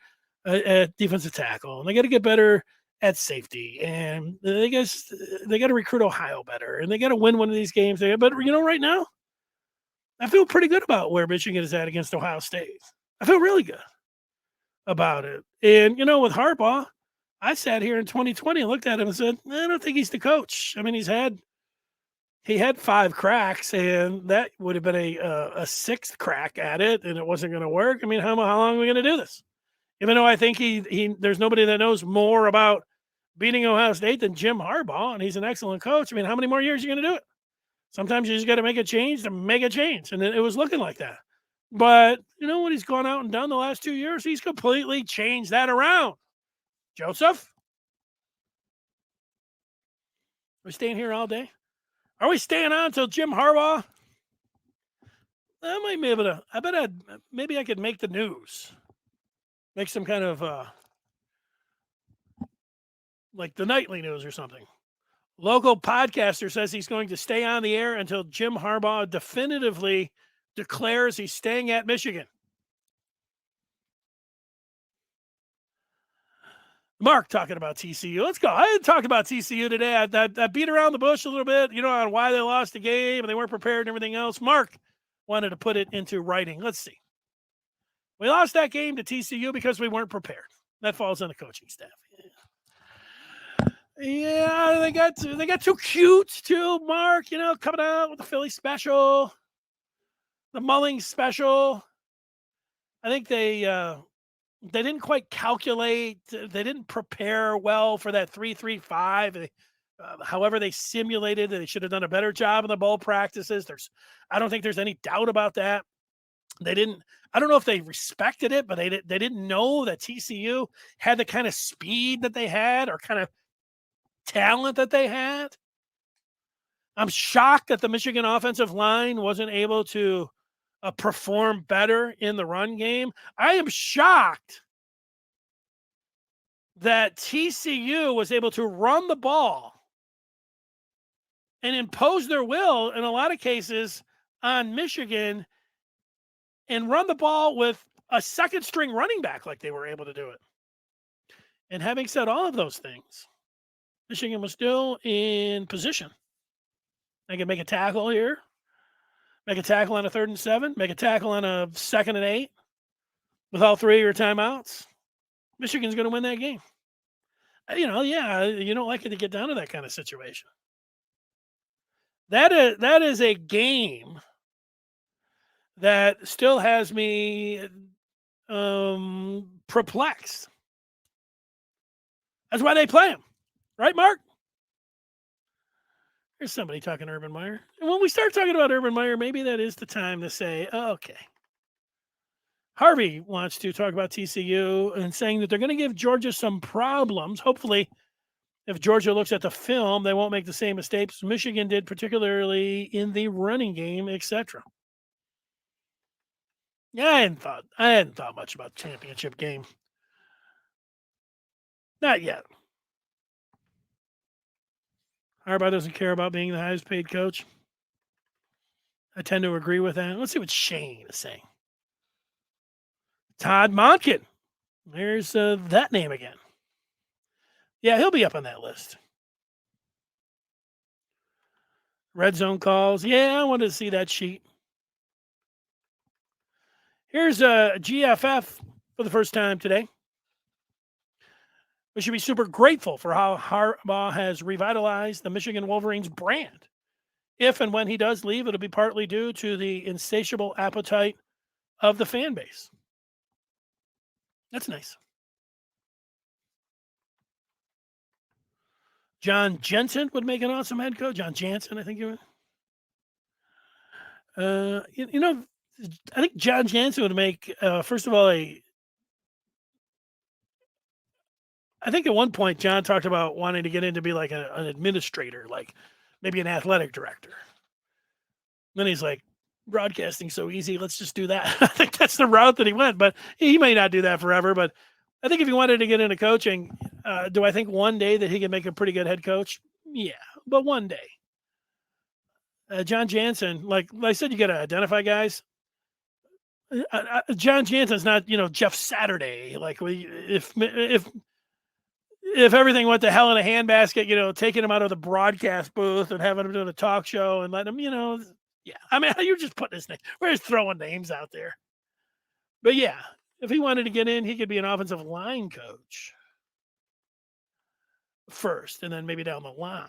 at defensive tackle. And they got to get better at safety. And they got to recruit Ohio better. And they got to win one of these games. But, right now, I feel pretty good about where Michigan is at against Ohio State. I feel really good about it. And, with Harbaugh, I sat here in 2020 and looked at him and said, I don't think he's the coach. I mean, he had 5 cracks, and that would have been a 6th crack at it, and it wasn't going to work. I mean, how long are we going to do this? Even though I think there's nobody that knows more about beating Ohio State than Jim Harbaugh, and he's an excellent coach. I mean, how many more years are you going to do it? Sometimes you just got to make a change to make a change, and it was looking like that. But, what he's gone out and done the last 2 years, he's completely changed that around. Joseph? Are we staying here all day? Are we staying on until Jim Harbaugh? I might be able to. Maybe I could make the news. Make some kind of like the nightly news or something. Local podcaster says he's going to stay on the air until Jim Harbaugh definitively declares he's staying at Michigan. Mark talking about TCU. Let's go. I didn't talk about TCU today. I beat around the bush a little bit, on why they lost the game and they weren't prepared and everything else. Mark wanted to put it into writing. Let's see. We lost that game to TCU because we weren't prepared. That falls on the coaching staff. Yeah, they got too cute too, Mark, coming out with the Philly special, the Mulling special. I think they didn't quite calculate. They didn't prepare well for that 3-3-5. However, they simulated. They should have done a better job in the bowl practices. I don't think there's any doubt about that. They didn't. I don't know if they respected it, but they didn't know that TCU had the kind of speed that they had or kind of talent that they had. I'm shocked that the Michigan offensive line wasn't able to perform better in the run game. I am shocked that TCU was able to run the ball and impose their will in a lot of cases on Michigan and run the ball with a second string running back like they were able to do it. And having said all of those things, Michigan was still in position. They can make a tackle here, make a tackle on a 3rd and 7, make a tackle on a 2nd and 8 with all 3 of your timeouts. Michigan's going to win that game. You don't like it to get down to that kind of situation. That is a game that still has me perplexed. That's why they play him, right, Mark? There's somebody talking Urban Meyer. And when we start talking about Urban Meyer, maybe that is the time to say, oh, okay. Harvey wants to talk about TCU and saying that they're going to give Georgia some problems. Hopefully, if Georgia looks at the film, they won't make the same mistakes Michigan did, particularly in the running game, etc. Yeah, I hadn't thought much about the championship game. Not yet. Harbaugh doesn't care about being the highest paid coach. I tend to agree with that. Let's see what Shane is saying. Todd Monken. There's that name again. Yeah, he'll be up on that list. Red zone calls. Yeah, I wanted to see that sheet. Here's a GFF for the first time today. We should be super grateful for how Harbaugh has revitalized the Michigan Wolverines brand. If and when he does leave, it'll be partly due to the insatiable appetite of the fan base. That's nice. John Jensen would make an awesome head coach. John Jansen, I think you would. I think John Jansen would make, first of all, I think at one point John talked about wanting to get in to be like an administrator, like maybe an athletic director. Then he's like, broadcasting so easy, let's just do that. I think that's the route that he went, but he may not do that forever. But I think if he wanted to get into coaching, do I think one day that he can make a pretty good head coach? Yeah, but one day. John Jansen, like I said, you got to identify guys. John Jansen's not, Jeff Saturday. Like if everything went to hell in a handbasket, taking him out of the broadcast booth and having him do a talk show and letting him, yeah. I mean, you're just putting his name. We're just throwing names out there. But yeah, if he wanted to get in, he could be an offensive line coach first, and then maybe down the line.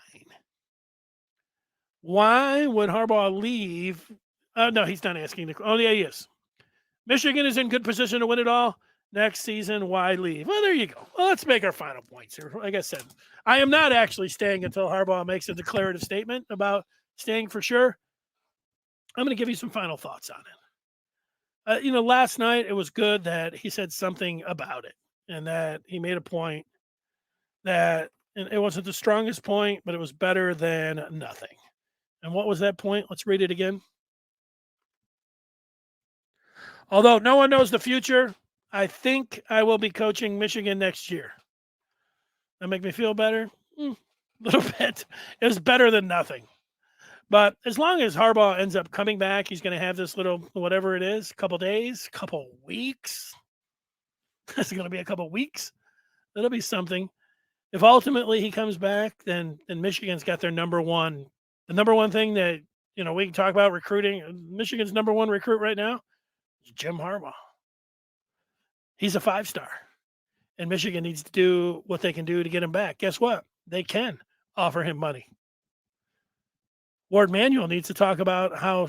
Why would Harbaugh leave? No, he's not asking. Oh, yeah, he is. Michigan is in good position to win it all next season. Why leave? Well, there you go. Well, let's make our final points here. Like I said, I am not actually staying until Harbaugh makes a declarative statement about staying for sure. I'm going to give you some final thoughts on it. Last night it was good that he said something about it and that he made a point that and it wasn't the strongest point, but it was better than nothing. And what was that point? Let's read it again. Although no one knows the future, I think I will be coaching Michigan next year. That make me feel better? A little bit. It was better than nothing. But as long as Harbaugh ends up coming back, he's going to have this little, whatever it is, couple days, couple weeks. It's going to be a couple weeks. That'll be something. If ultimately he comes back, then Michigan's got their number one. The number one thing that, we can talk about recruiting. Michigan's number one recruit right now is Jim Harbaugh. He's a 5-star. And Michigan needs to do what they can do to get him back. Guess what? They can offer him money. Warde Manuel needs to talk about how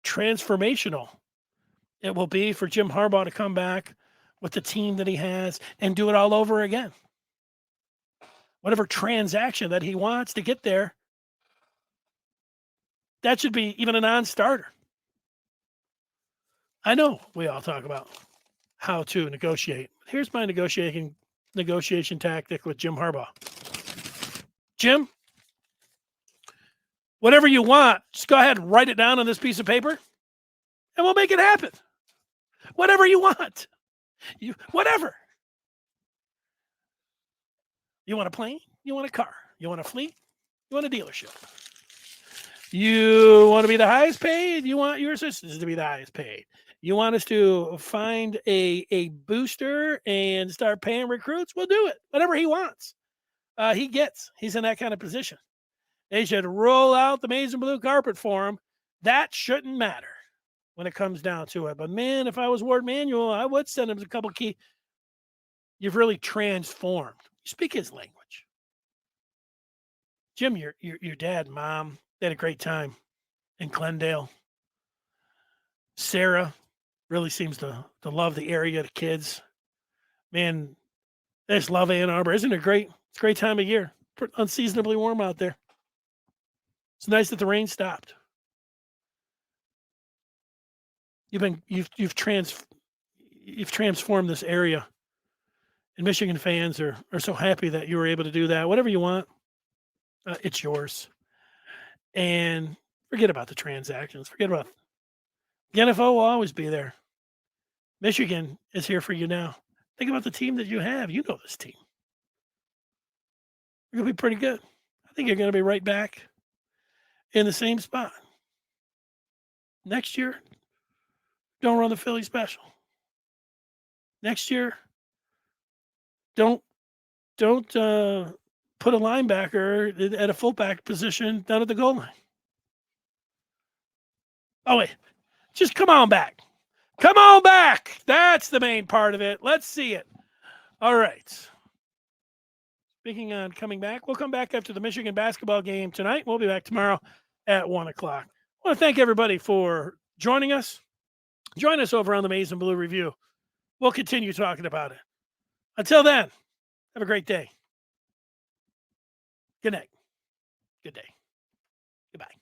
transformational it will be for Jim Harbaugh to come back with the team that he has and do it all over again. Whatever transaction that he wants to get there, that should be even a non-starter. I know we all talk about how to negotiate. Here's my negotiation tactic with Jim Harbaugh. Jim, whatever you want, just go ahead and write it down on this piece of paper, and we'll make it happen. Whatever you want. Whatever. You want a plane? You want a car? You want a fleet? You want a dealership? You want to be the highest paid? You want your assistants to be the highest paid? You want us to find a booster and start paying recruits? We'll do it. Whatever he wants. He's in that kind of position. They should roll out the maize and blue carpet for him. That shouldn't matter when it comes down to it. But man, if I was Warde Manuel, I would send him a couple key. You've really transformed. You speak his language. Jim, your dad, mom, they had a great time in Glendale. Sarah really seems to love the area, the kids. Man, they just love Ann Arbor. Isn't it great? It's a great time of year. Unseasonably warm out there. It's nice that the rain stopped. You've transformed this area, and Michigan fans are so happy that you were able to do that. Whatever you want, it's yours. And forget about the transactions. Forget about the NFL will always be there. Michigan is here for you now. Think about the team that you have. You know this team. You're gonna be pretty good. I think you're gonna be right back in the same spot. Next year, don't run the Philly special. Next year, don't put a linebacker at a fullback position down at the goal line. Oh wait, just come on back. Come on back. That's the main part of it. Let's see it. All right. Speaking on coming back, we'll come back after the Michigan basketball game tonight. We'll be back tomorrow at 1 o'clock. I want to thank everybody for joining us. Join us over on the Maize and Blue Review. We'll continue talking about it. Until then, have a great day. Good night. Good day. Goodbye.